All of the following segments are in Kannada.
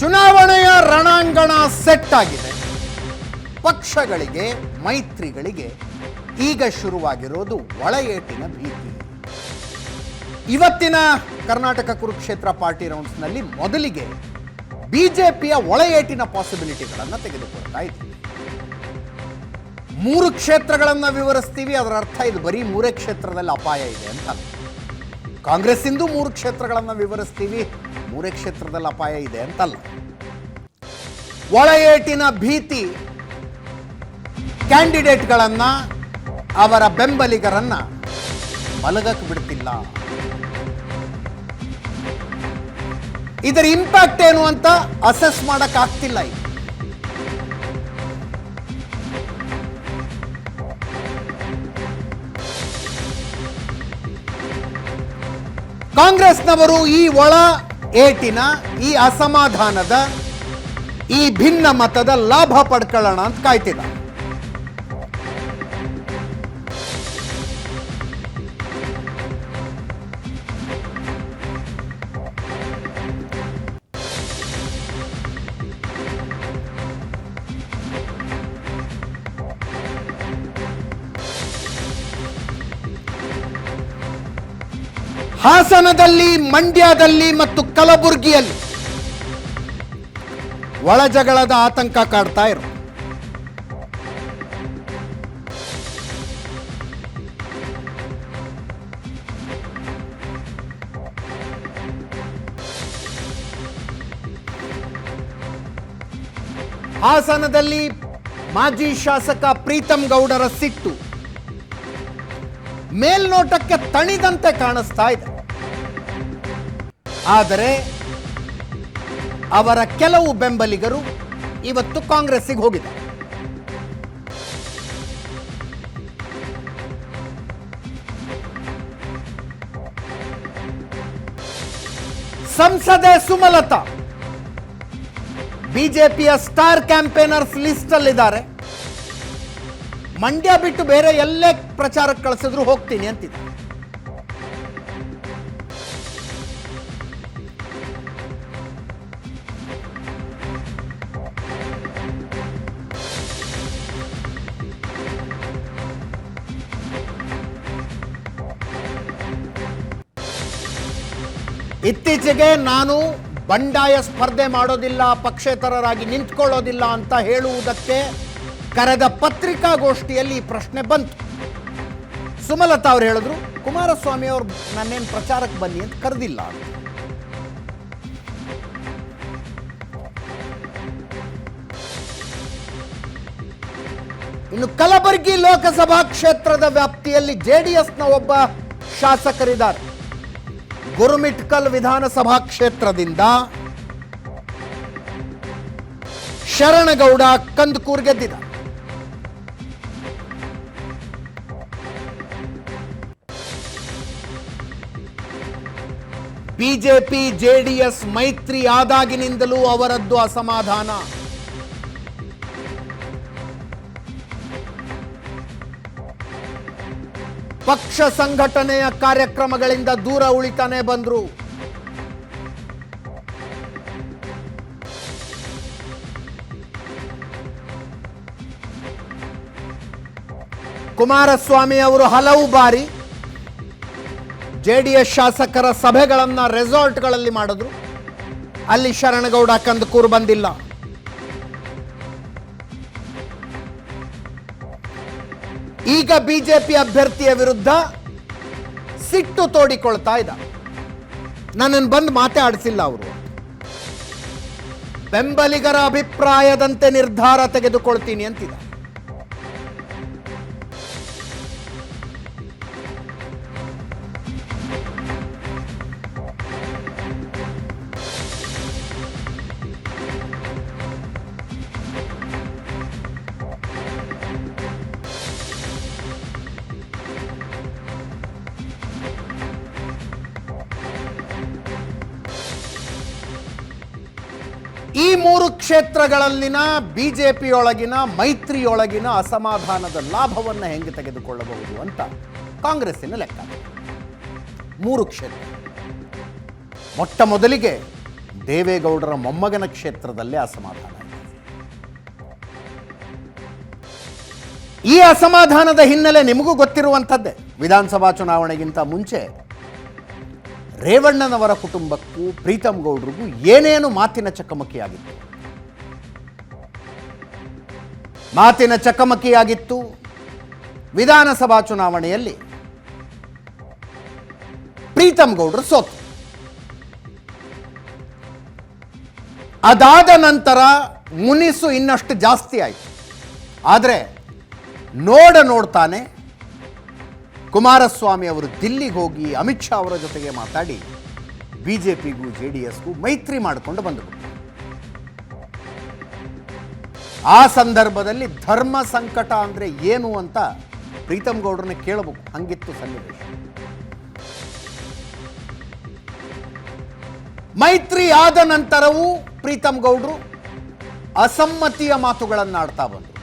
ಚುನಾವಣೆಯ ರಣಾಂಗಣ ಸೆಟ್ ಆಗಿದೆ. ಪಕ್ಷಗಳಿಗೆ, ಮೈತ್ರಿಗಳಿಗೆ ಈಗ ಶುರುವಾಗಿರೋದು ಒಳಏಟಿನ ಭೀತಿ. ಇವತ್ತಿನ ಕರ್ನಾಟಕ ಕುರುಕ್ಷೇತ್ರ ಪಾರ್ಟಿ ರೌಂಡ್ಸ್ನಲ್ಲಿ ಮೊದಲಿಗೆ ಬಿಜೆಪಿಯ ಒಳಏಟಿನ ಪಾಸಿಬಿಲಿಟಿಗಳನ್ನು ತೆಗೆದುಕೊಳ್ತಾ ಇದ್ದೀವಿ. 3 ಕ್ಷೇತ್ರಗಳನ್ನು ವಿವರಿಸ್ತೀವಿ. ಅದರ ಅರ್ಥ ಇದು ಬರೀ 3 ಕ್ಷೇತ್ರದಲ್ಲಿ ಅಪಾಯ ಇದೆ ಅಂತ. ಕಾಂಗ್ರೆಸ್ ಇಂದು 3 ಕ್ಷೇತ್ರಗಳನ್ನು ವಿವರಿಸ್ತೀವಿ, 3 ಕ್ಷೇತ್ರದಲ್ಲಿ ಅಪಾಯ ಇದೆ ಅಂತಲ್ಲ. ಒಳಏಟಿನ ಭೀತಿ ಕ್ಯಾಂಡಿಡೇಟ್ಗಳನ್ನ, ಅವರ ಬೆಂಬಲಿಗರನ್ನ ಮಲಗಕ್ಕೆ ಬಿಡ್ತಿಲ್ಲ. ಇದರ ಇಂಪ್ಯಾಕ್ಟ್ ಏನು ಅಂತ ಅಸೆಸ್ ಮಾಡಕ್ ಆಗ್ತಿಲ್ಲ. ಈಗ ಕಾಂಗ್ರೆಸ್ನವರು ಈ ಒಳ ಏಟಿನ, ಈ ಅಸಮಾಧಾನದ, ಈ ಭಿನ್ನ ಮತದ ಲಾಭ ಪಡ್ಕೊಳ್ಳೋಣ ಅಂತ ಕಾಯ್ತಿದ್ದಾರೆ. ಹಾಸನದಲ್ಲಿ, ಮಂಡ್ಯದಲ್ಲಿ ಮತ್ತು ಕಲಬುರಗಿಯಲ್ಲಿ ಒಳ ಜಗಳದ ಆತಂಕ ಕಾಡ್ತಾ ಇರೋ. ಹಾಸನದಲ್ಲಿ ಮಾಜಿ ಶಾಸಕ ಪ್ರೀತಂ ಗೌಡರ ಸಿಟ್ಟು ಮೇಲ್ನೋಟಕ್ಕೆ ತಣಿದಂತೆ ಕಾಣಿಸ್ತಾ ಇದೆ. ಆದರೆ ಅವರ ಕೆಲವು ಬೆಂಬಲಿಗರು ಇವತ್ತು ಕಾಂಗ್ರೆಸ್ಸಿಗೆ ಹೋಗಿದ್ದಾರೆ. ಸಂಸದೆ ಸುಮಲತಾ ಬಿಜೆಪಿಯ ಸ್ಟಾರ್ ಕ್ಯಾಂಪೇನರ್ಸ್ ಲಿಸ್ಟ್ ಅಲ್ಲಿದ್ದಾರೆ. ಮಂಡ್ಯ ಬಿಟ್ಟು ಬೇರೆ ಎಲ್ಲೇ ಪ್ರಚಾರಕ್ಕೆ ಕಳಿಸಿದ್ರು ಹೋಗ್ತೀನಿ ಅಂತಿದ್ದಾರೆ. ಇತ್ತೀಚೆಗೆ ನಾನು ಬಂಡಾಯ ಸ್ಪರ್ಧೆ ಮಾಡೋದಿಲ್ಲ, ಪಕ್ಷೇತರರಾಗಿ ನಿಂತ್ಕೊಳ್ಳೋದಿಲ್ಲ ಅಂತ ಹೇಳುವುದಕ್ಕೆ ಕರೆದ ಪತ್ರಿಕಾಗೋಷ್ಠಿಯಲ್ಲಿ ಈ ಪ್ರಶ್ನೆ ಬಂತು. ಸುಮಲತಾ ಅವರು ಹೇಳಿದ್ರು, ಕುಮಾರಸ್ವಾಮಿ ಅವರು ನನ್ನೇನು ಪ್ರಚಾರಕ್ಕೆ ಬನ್ನಿ ಅಂತ ಕರೆದಿಲ್ಲ. ಇನ್ನು ಕಲಬುರಗಿ ಲೋಕಸಭಾ ಕ್ಷೇತ್ರದ ವ್ಯಾಪ್ತಿಯಲ್ಲಿ ಜೆಡಿಎಸ್ನ ಒಬ್ಬ ಶಾಸಕರಿದ್ದಾರೆ. ಗುರುಮಿಟ್ಕಲ್ ವಿಧಾನಸಭಾ ಕ್ಷೇತ್ರದಿಂದ ಶರಣಗೌಡ ಕಂದಕೂರ್ ಗೆದ್ದಿದ. ಬಿಜೆಪಿ ಜೆಡಿಎಸ್ ಮೈತ್ರಿ ಆದಾಗಿನಿಂದಲೂ ಅವರದ್ದು ಅಸಮಾಧಾನ. ಪಕ್ಷ ಸಂಘಟನೆಯ ಕಾರ್ಯಕ್ರಮಗಳಿಂದ ದೂರ ಉಳಿತಾನೆ ಬಂದ್ರು. ಕುಮಾರಸ್ವಾಮಿ ಅವರು ಹಲವು ಬಾರಿ ಜೆಡಿಎಸ್ ಶಾಸಕರ ಸಭೆಗಳನ್ನು ರೆಸಾರ್ಟ್ಗಳಲ್ಲಿ ಮಾಡಿದ್ರು. ಅಲ್ಲಿ ಶರಣಗೌಡ ಕಂದಕೂರ್ ಬಂದಿಲ್ಲ. ಈಗ ಬಿಜೆಪಿ ಅಭ್ಯರ್ಥಿಯ ವಿರುದ್ಧ ಸಿಟ್ಟು ತೋಡಿಕೊಳ್ತಾ ಇದ್ದ. ನನ್ನನ್ನು ಬಂದು ಮಾತಾಡಿಸಿಲ್ಲ ಅವರು. ಬೆಂಬಲಿಗರ ಅಭಿಪ್ರಾಯದಂತೆ ನಿರ್ಧಾರ ತೆಗೆದುಕೊಳ್ತೀನಿ ಅಂತಿದ್ದ. ಈ 3 ಕ್ಷೇತ್ರಗಳಲ್ಲಿನ ಬಿಜೆಪಿಯೊಳಗಿನ, ಮೈತ್ರಿಯೊಳಗಿನ ಅಸಮಾಧಾನದ ಲಾಭವನ್ನು ಹೆಂಗೆ ತೆಗೆದುಕೊಳ್ಳಬಹುದು ಅಂತ ಕಾಂಗ್ರೆಸ್ಸಿನ ಲೆಕ್ಕ. 3 ಕ್ಷೇತ್ರ. ಮೊಟ್ಟ ಮೊದಲಿಗೆ ದೇವೇಗೌಡರ ಮೊಮ್ಮಗನ ಕ್ಷೇತ್ರದಲ್ಲೇ ಅಸಮಾಧಾನ ಇದೆ. ಈ ಅಸಮಾಧಾನದ ಹಿನ್ನೆಲೆ ನಿಮಗೂ ಗೊತ್ತಿರುವಂಥದ್ದೇ. ವಿಧಾನಸಭಾ ಚುನಾವಣೆಗಿಂತ ಮುಂಚೆ ರೇವಣ್ಣನವರ ಕುಟುಂಬಕ್ಕೂ ಪ್ರೀತಂ ಗೌಡ್ರಿಗೂ ಏನೇನು ಮಾತಿನ ಚಕಮಕಿಯಾಗಿತ್ತು. ಮಾತಿನ ಚಕಮಕಿಯಾಗಿತ್ತು. ವಿಧಾನಸಭಾ ಚುನಾವಣೆಯಲ್ಲಿ ಪ್ರೀತಂ ಗೌಡ್ರು ಸೋತು. ಅದಾದ ನಂತರ ಮುನಿಸು ಇನ್ನಷ್ಟು ಜಾಸ್ತಿ ಆಯಿತು. ಆದರೆ ನೋಡ್ತಾನೆ ಕುಮಾರಸ್ವಾಮಿ ಅವರು ದಿಲ್ಲಿಗೆ ಹೋಗಿ ಅಮಿತ್ ಶಾ ಅವರ ಜೊತೆಗೆ ಮಾತಾಡಿ ಬಿಜೆಪಿಗೂ JDSಗೂ ಮೈತ್ರಿ ಮಾಡಿಕೊಂಡು ಬಂದರು. ಆ ಸಂದರ್ಭದಲ್ಲಿ ಧರ್ಮ ಸಂಕಟ ಅಂದರೆ ಏನು ಅಂತ ಪ್ರೀತಂ ಗೌಡ್ರನ್ನ ಕೇಳಬೇಕು. ಹಂಗಿತ್ತು ಸನ್ನಿವೇಶ. ಮೈತ್ರಿ ಆದ ನಂತರವೂ ಪ್ರೀತಂ ಗೌಡ್ರು ಅಸಮ್ಮತಿಯ ಮಾತುಗಳನ್ನಾಡ್ತಾ ಬಂದರು.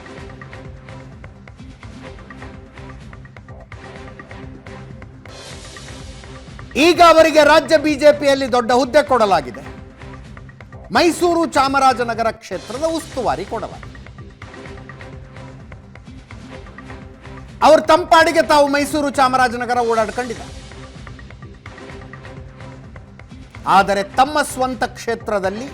ಈಗ ಅವರಿಗೆ ರಾಜ್ಯ ಬಿಜೆಪಿಯಲ್ಲಿ ದೊಡ್ಡ ಹುದ್ದೆ ಕೊಡಲಾಗಿದೆ. ಮೈಸೂರು ಚಾಮರಾಜನಗರ ಕ್ಷೇತ್ರದ ಉಸ್ತುವಾರಿ ಕೊಡಲಾಗಿದೆ. ಅವರು ತಂಪಾಡಿಗೆ ತಾವು ಮೈಸೂರು ಚಾಮರಾಜನಗರ ಓಡಾಡ್ಕೊಂಡಿದ್ದಾರೆ. ಆದರೆ ತಮ್ಮ ಸ್ವಂತ ಕ್ಷೇತ್ರದಲ್ಲಿ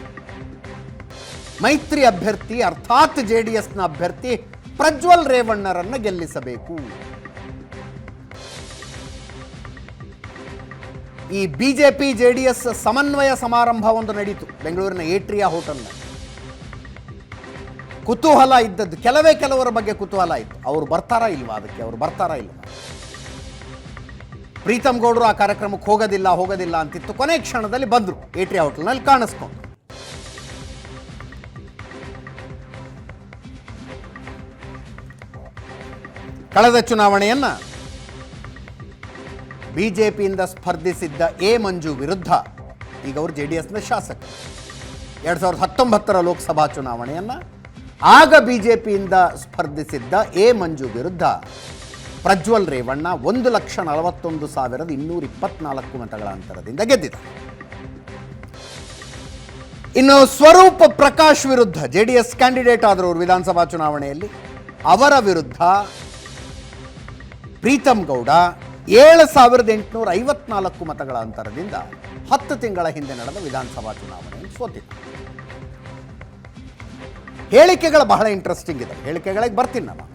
ಮೈತ್ರಿ ಅಭ್ಯರ್ಥಿ ಅರ್ಥಾತ್ JDSನ ಅಭ್ಯರ್ಥಿ ಪ್ರಜ್ವಲ್ ರೇವಣ್ಣರನ್ನು ಗೆಲ್ಲಿಸಬೇಕು. ಈ ಬಿಜೆಪಿ JDS ಸಮನ್ವಯ ಸಮಾರಂಭ ಒಂದು ನಡೀತು ಬೆಂಗಳೂರಿನ ಏಟ್ರಿಯಾ ಹೋಟೆಲ್ನಲ್ಲಿ. ಕುತೂಹಲ ಇದ್ದದ್ದು ಕೆಲವರ ಬಗ್ಗೆ ಕುತೂಹಲ ಇತ್ತು. ಅವರು ಬರ್ತಾರಾ ಇಲ್ವಾ, ಅದಕ್ಕೆ ಅವರು ಬರ್ತಾರಾ ಇಲ್ವಾ. ಪ್ರೀತಂ ಗೌಡರು ಆ ಕಾರ್ಯಕ್ರಮಕ್ಕೆ ಹೋಗೋದಿಲ್ಲ ಅಂತಿತ್ತು. ಕೊನೆ ಕ್ಷಣದಲ್ಲಿ ಬಂದರು. ಏಟ್ರಿಯಾ ಹೋಟೆಲ್ನಲ್ಲಿ ಕಾಣಿಸ್ಕೊಂಡು ಕಳೆದ ಚುನಾವಣೆಯನ್ನ ಬಿಜೆಪಿಯಿಂದ ಸ್ಪರ್ಧಿಸಿದ್ದ ಮಂಜು ವಿರುದ್ಧ ಈಗ ಅವರು JDSನ ಶಾಸಕರು. 2019 ಲೋಕಸಭಾ ಚುನಾವಣೆಯನ್ನ ಆಗ ಬಿಜೆಪಿಯಿಂದ ಸ್ಪರ್ಧಿಸಿದ್ದ ಮಂಜು ವಿರುದ್ಧ ಪ್ರಜ್ವಲ್ ರೇವಣ್ಣ 1,41,224 ಮತಗಳ ಅಂತರದಿಂದ ಗೆದ್ದಿದ್ದ. ಇನ್ನು ಸ್ವರೂಪ್ ಪ್ರಕಾಶ್ ವಿರುದ್ಧ JDS ಕ್ಯಾಂಡಿಡೇಟ್ ಆದರು ವಿಧಾನಸಭಾ ಚುನಾವಣೆಯಲ್ಲಿ. ಅವರ ವಿರುದ್ಧ ಪ್ರೀತಂ ಗೌಡ 7,854 ಮತಗಳ ಅಂತರದಿಂದ 10 ತಿಂಗಳ ಹಿಂದೆ ನಡೆದ ವಿಧಾನಸಭಾ ಚುನಾವಣೆಯಲ್ಲಿ ಸೋತಿದ್ದ. ಹೇಳಿಕೆಗಳು ಬಹಳ ಇಂಟ್ರೆಸ್ಟಿಂಗ್ ಇದೆ. ಹೇಳಿಕೆಗಳಿಗೆ ಬರ್ತೀನಿ ನಾನು.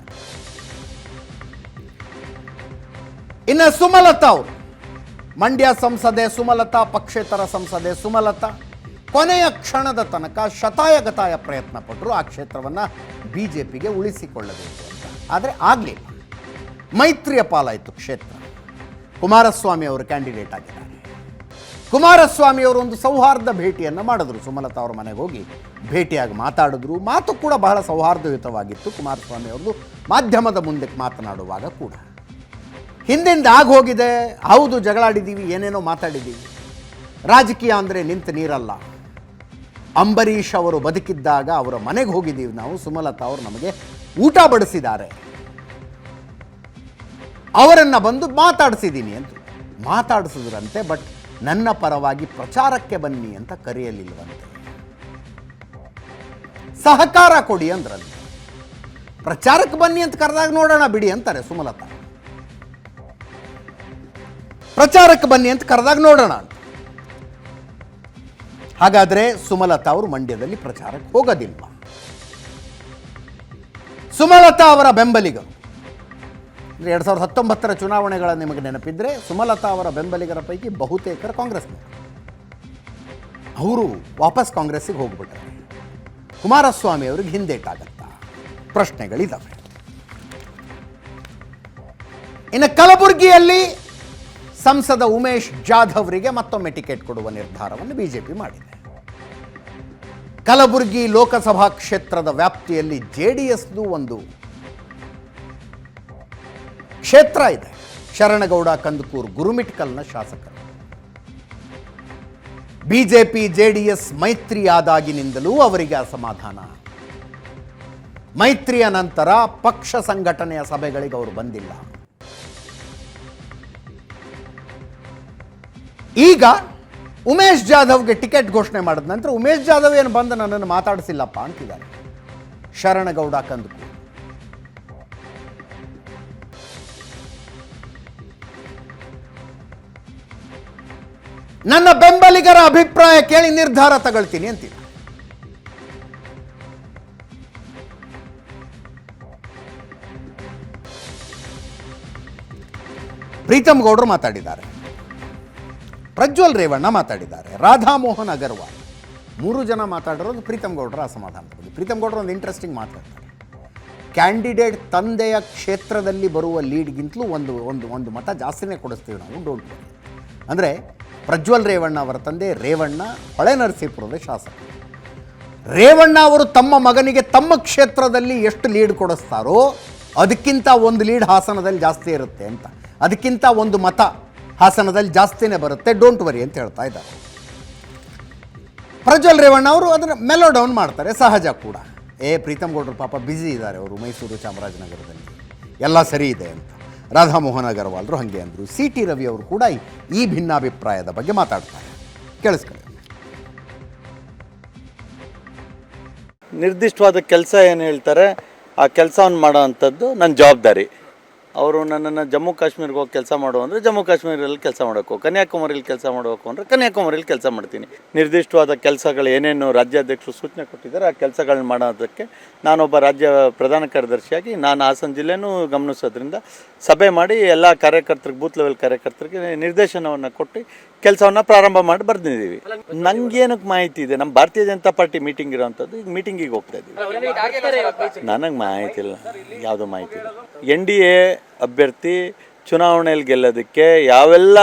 ಇನ್ನು ಸುಮಲತಾ ಅವರು, ಮಂಡ್ಯ ಸಂಸದೆ ಸುಮಲತಾ, ಪಕ್ಷೇತರ ಸಂಸದೆ ಸುಮಲತಾ ಕೊನೆಯ ಕ್ಷಣದ ತನಕ ಶತಾಯಗತಾಯ ಪ್ರಯತ್ನ ಪಟ್ಟರು ಆ ಕ್ಷೇತ್ರವನ್ನು ಬಿಜೆಪಿಗೆ ಉಳಿಸಿಕೊಳ್ಳಬೇಕು ಅಂತ. ಆದರೆ ಆಗಲಿಲ್ಲ. ಮೈತ್ರಿಯ ಪಾಲಾಯಿತು ಕ್ಷೇತ್ರ. ಕುಮಾರಸ್ವಾಮಿ ಅವರು ಕ್ಯಾಂಡಿಡೇಟ್ ಆಗಿದ್ದಾರೆ. ಕುಮಾರಸ್ವಾಮಿ ಅವರು ಒಂದು ಸೌಹಾರ್ದ ಭೇಟಿಯನ್ನು ಮಾಡಿದ್ರು. ಸುಮಲತಾ ಅವರ ಮನೆಗೆ ಹೋಗಿ ಭೇಟಿಯಾಗಿ ಮಾತಾಡಿದ್ರು. ಮಾತು ಕೂಡ ಬಹಳ ಸೌಹಾರ್ದಯುತವಾಗಿತ್ತು. ಕುಮಾರಸ್ವಾಮಿ ಅವ್ರದ್ದು ಮಾಧ್ಯಮದ ಮುಂದಕ್ಕೆ ಮಾತನಾಡುವಾಗ ಕೂಡ ಹಿಂದಿಂದ ಆಗೋಗಿದೆ. ಹೌದು, ಜಗಳಾಡಿದ್ದೀವಿ, ಏನೇನೋ ಮಾತಾಡಿದ್ದೀವಿ. ರಾಜಕೀಯ ಅಂದರೆ ನಿಂತು ನೀರಲ್ಲ. ಅಂಬರೀಷ್ ಅವರು ಬದುಕಿದ್ದಾಗ ಅವರ ಮನೆಗೆ ಹೋಗಿದ್ದೀವಿ ನಾವು. ಸುಮಲತಾ ಅವರು ನಮಗೆ ಊಟ ಬಡಿಸಿದ್ದಾರೆ. ಅವರನ್ನು ಬಂದು ಮಾತಾಡಿಸಿದ್ದೀನಿ ಅಂತ ಮಾತಾಡಿಸಿದ್ರಂತೆ. ಬಟ್ ನನ್ನ ಪರವಾಗಿ ಪ್ರಚಾರಕ್ಕೆ ಬನ್ನಿ ಅಂತ ಕರೆಯಲಿಲ್ವಂತೆ. ಸಹಕಾರ ಕೊಡಿ ಅಂದ್ರಂತೆ. ಪ್ರಚಾರಕ್ಕೆ ಬನ್ನಿ ಅಂತ ಕರೆದಾಗ ನೋಡೋಣ ಬಿಡಿ ಅಂತಾರೆ ಸುಮಲತಾ. ಪ್ರಚಾರಕ್ಕೆ ಬನ್ನಿ ಅಂತ ಕರೆದಾಗ ನೋಡೋಣ ಅಂತ. ಹಾಗಾದರೆ ಸುಮಲತಾ ಅವರು ಮಂಡ್ಯದಲ್ಲಿ ಪ್ರಚಾರಕ್ಕೆ ಹೋಗೋದಿಲ್ಲ. ಸುಮಲತಾ ಅವರ ಬೆಂಬಲಿಗರು 2019 ಚುನಾವಣೆಗಳ ನಿಮಗೆ ನೆನಪಿದ್ರೆ ಸುಮಲತಾ ಅವರ ಬೆಂಬಲಿಗರ ಪೈಕಿ ಬಹುತೇಕರು ಕಾಂಗ್ರೆಸ್ನವರು. ಅವರು ವಾಪಸ್ ಕಾಂಗ್ರೆಸ್ಸಿಗೆ ಹೋಗ್ಬಿಟ್ರೆ ಕುಮಾರಸ್ವಾಮಿ ಅವ್ರಿಗೆ ಹಿಂದೇಟಾಗತ್ತಾ? ಪ್ರಶ್ನೆಗಳಿದ್ದಾವೆ. ಇನ್ನು ಕಲಬುರಗಿಯಲ್ಲಿ ಸಂಸದ ಉಮೇಶ್ ಜಾಧವ್ರಿಗೆ ಮತ್ತೊಮ್ಮೆ ಟಿಕೆಟ್ ಕೊಡುವ ನಿರ್ಧಾರವನ್ನು ಬಿಜೆಪಿ ಮಾಡಿದೆ. ಕಲಬುರಗಿ ಲೋಕಸಭಾ ಕ್ಷೇತ್ರದ ವ್ಯಾಪ್ತಿಯಲ್ಲಿ JDSದು ಒಂದು ಕ್ಷೇತ್ರ ಇದೆ. ಶರಣಗೌಡ ಕಂದಕೂರ್ ಗುರುಮಿಟ್ಕಲ್ನ ಶಾಸಕರು. ಬಿಜೆಪಿ JDS ಮೈತ್ರಿಯಾದಾಗಿನಿಂದಲೂ ಅವರಿಗೆ ಅಸಮಾಧಾನ. ಮೈತ್ರಿಯ ನಂತರ ಪಕ್ಷ ಸಂಘಟನೆಯ ಸಭೆಗಳಿಗೆ ಅವರು ಬಂದಿಲ್ಲ. ಈಗ ಉಮೇಶ್ ಜಾಧವ್ಗೆ ಟಿಕೆಟ್ ಘೋಷಣೆ ಮಾಡಿದ ನಂತರ ಉಮೇಶ್ ಜಾಧವ್ ಏನು ಬಂದು ನನ್ನನ್ನು ಮಾತಾಡಿಸಿಲ್ಲಪ್ಪ ಅಂತಿದ್ದಾರೆ ಶರಣಗೌಡ ಕಂದಕೂರು. ನನ್ನ ಬೆಂಬಲಿಗರ ಅಭಿಪ್ರಾಯ ಕೇಳಿ ನಿರ್ಧಾರ ತಗೊಳ್ತೀನಿ ಅಂತೀನಿ. ಪ್ರೀತಮ್ ಗೌಡರು ಮಾತಾಡಿದ್ದಾರೆ, ಪ್ರಜ್ವಲ್ ರೇವಣ್ಣ ಮಾತಾಡಿದ್ದಾರೆ, ರಾಧಾ ಮೋಹನ್ ಅಗರ್ವಾಲ್, 3 ಜನ ಮಾತಾಡಿರೋದು ಪ್ರೀತಮ್ ಗೌಡರ ಅಸಮಾಧಾನದ ಬಗ್ಗೆ. ಪ್ರೀತಮ್ ಗೌಡರು ಒಂದು ಇಂಟ್ರೆಸ್ಟಿಂಗ್ ಮಾತಾಡ್ತಾರೆ. ಕ್ಯಾಂಡಿಡೇಟ್ ತಂದೆಯ ಕ್ಷೇತ್ರದಲ್ಲಿ ಬರುವ ಲೀಡ್ಗಿಂತಲೂ ಒಂದು ಮತ ಜಾಸ್ತಿನೇ ಕೊಡಿಸ್ತೀವಿ ನಾವು, ಡೋಂಟ್ ವರಿ. ಅಂದರೆ ಪ್ರಜ್ವಲ್ ರೇವಣ್ಣ ಅವರ ತಂದೆ ರೇವಣ್ಣ ಹೊಳೆನರಸೀಪುರದ ಶಾಸಕರು. ರೇವಣ್ಣ ಅವರು ತಮ್ಮ ಮಗನಿಗೆ ತಮ್ಮ ಕ್ಷೇತ್ರದಲ್ಲಿ ಎಷ್ಟು ಲೀಡ್ ಕೊಡಿಸ್ತಾರೋ ಅದಕ್ಕಿಂತ ಒಂದು ಲೀಡ್ ಹಾಸನದಲ್ಲಿ ಜಾಸ್ತಿ ಇರುತ್ತೆ ಅಂತ, ಅದಕ್ಕಿಂತ ಒಂದು ಮತ ಹಾಸನದಲ್ಲಿ ಜಾಸ್ತಿನೇ ಬರುತ್ತೆ, ಡೋಂಟ್ ವರಿ ಅಂತ ಹೇಳ್ತಾ ಇದ್ದಾರೆ. ಪ್ರಜ್ವಲ್ ರೇವಣ್ಣ ಅವರು ಅದನ್ನು ಮೆಲೋ ಡೌನ್ ಮಾಡ್ತಾರೆ, ಸಹಜ ಕೂಡ. ಪ್ರೀತಮ್ ಗೌಡರು ಪಾಪ ಬ್ಯುಸಿ ಇದ್ದಾರೆ, ಅವರು ಮೈಸೂರು ಚಾಮರಾಜನಗರದಲ್ಲಿ ಎಲ್ಲ ಸರಿ ಇದೆ ಅಂತ. ರಾಧಾ ಮೋಹನ್ ಅಗರ್ವಾಲ್ರು ಹಾಗೆ ಅಂದರು. CT ರವಿ ಅವರು ಕೂಡ ಈ ಭಿನ್ನಾಭಿಪ್ರಾಯದ ಬಗ್ಗೆ ಮಾತಾಡ್ತಾರೆ, ಕೇಳಿಸ್ಕೊಳ್ಳಿ. ನಿರ್ದಿಷ್ಟವಾದ ಕೆಲಸ ಏನು ಹೇಳ್ತಾರೆ ಆ ಕೆಲಸವನ್ನು ಮಾಡೋ ಅಂಥದ್ದು ನನ್ನ ಜವಾಬ್ದಾರಿ. ಅವರು ನನ್ನನ್ನು ಜಮ್ಮು ಕಾಶ್ಮೀರ್ಗೆ ಹೋಗಿ ಕೆಲಸ ಮಾಡು ಅಂದರೆ ಜಮ್ಮು ಕಾಶ್ಮೀರಲ್ಲಿ ಕೆಲಸ ಮಾಡಬೇಕು, ಕನ್ಯಾಕುಮಾರಿಲಿ ಕೆಲಸ ಮಾಡಬೇಕು ಅಂದರೆ ಕನ್ಯಾಕುಮಾರಿಲಿ ಕೆಲಸ ಮಾಡ್ತೀನಿ. ನಿರ್ದಿಷ್ಟವಾದ ಕೆಲಸಗಳು ಏನೇನು ರಾಜ್ಯಾಧ್ಯಕ್ಷರು ಸೂಚನೆ ಕೊಟ್ಟಿದ್ದಾರೆ ಆ ಕೆಲಸಗಳನ್ನ ಮಾಡೋದಕ್ಕೆ ನಾನೊಬ್ಬ ರಾಜ್ಯ ಪ್ರಧಾನ ಕಾರ್ಯದರ್ಶಿಯಾಗಿ ನಾನು ಹಾಸನ ಜಿಲ್ಲೆನೂ ಗಮನಿಸೋದ್ರಿಂದ ಸಭೆ ಮಾಡಿ ಎಲ್ಲ ಕಾರ್ಯಕರ್ತರಿಗೆ, ಬೂತ್ ಲೆವೆಲ್ ಕಾರ್ಯಕರ್ತರಿಗೆ ನಿರ್ದೇಶನವನ್ನು ಕೊಟ್ಟು ಕೆಲಸವನ್ನು ಪ್ರಾರಂಭ ಮಾಡಿ ಬರ್ದಿದ್ದೀವಿ. ನನಗೇನಕ್ಕೆ ಮಾಹಿತಿ ಇದೆ, ನಮ್ಮ ಭಾರತೀಯ ಜನತಾ ಪಾರ್ಟಿ ಮೀಟಿಂಗ್ ಇರೋವಂಥದ್ದು, ಈಗ ಮೀಟಿಂಗಿಗೆ ಹೋಗ್ತಾ ಇದ್ದೀವಿ. ನನಗೆ ಮಾಹಿತಿ ಇಲ್ಲ, ಯಾವುದೋ ಮಾಹಿತಿ ಇಲ್ಲ. NDA ಅಭ್ಯರ್ಥಿ ಚುನಾವಣೆಯಲ್ಲಿ ಗೆಲ್ಲೋದಕ್ಕೆ ಯಾವೆಲ್ಲ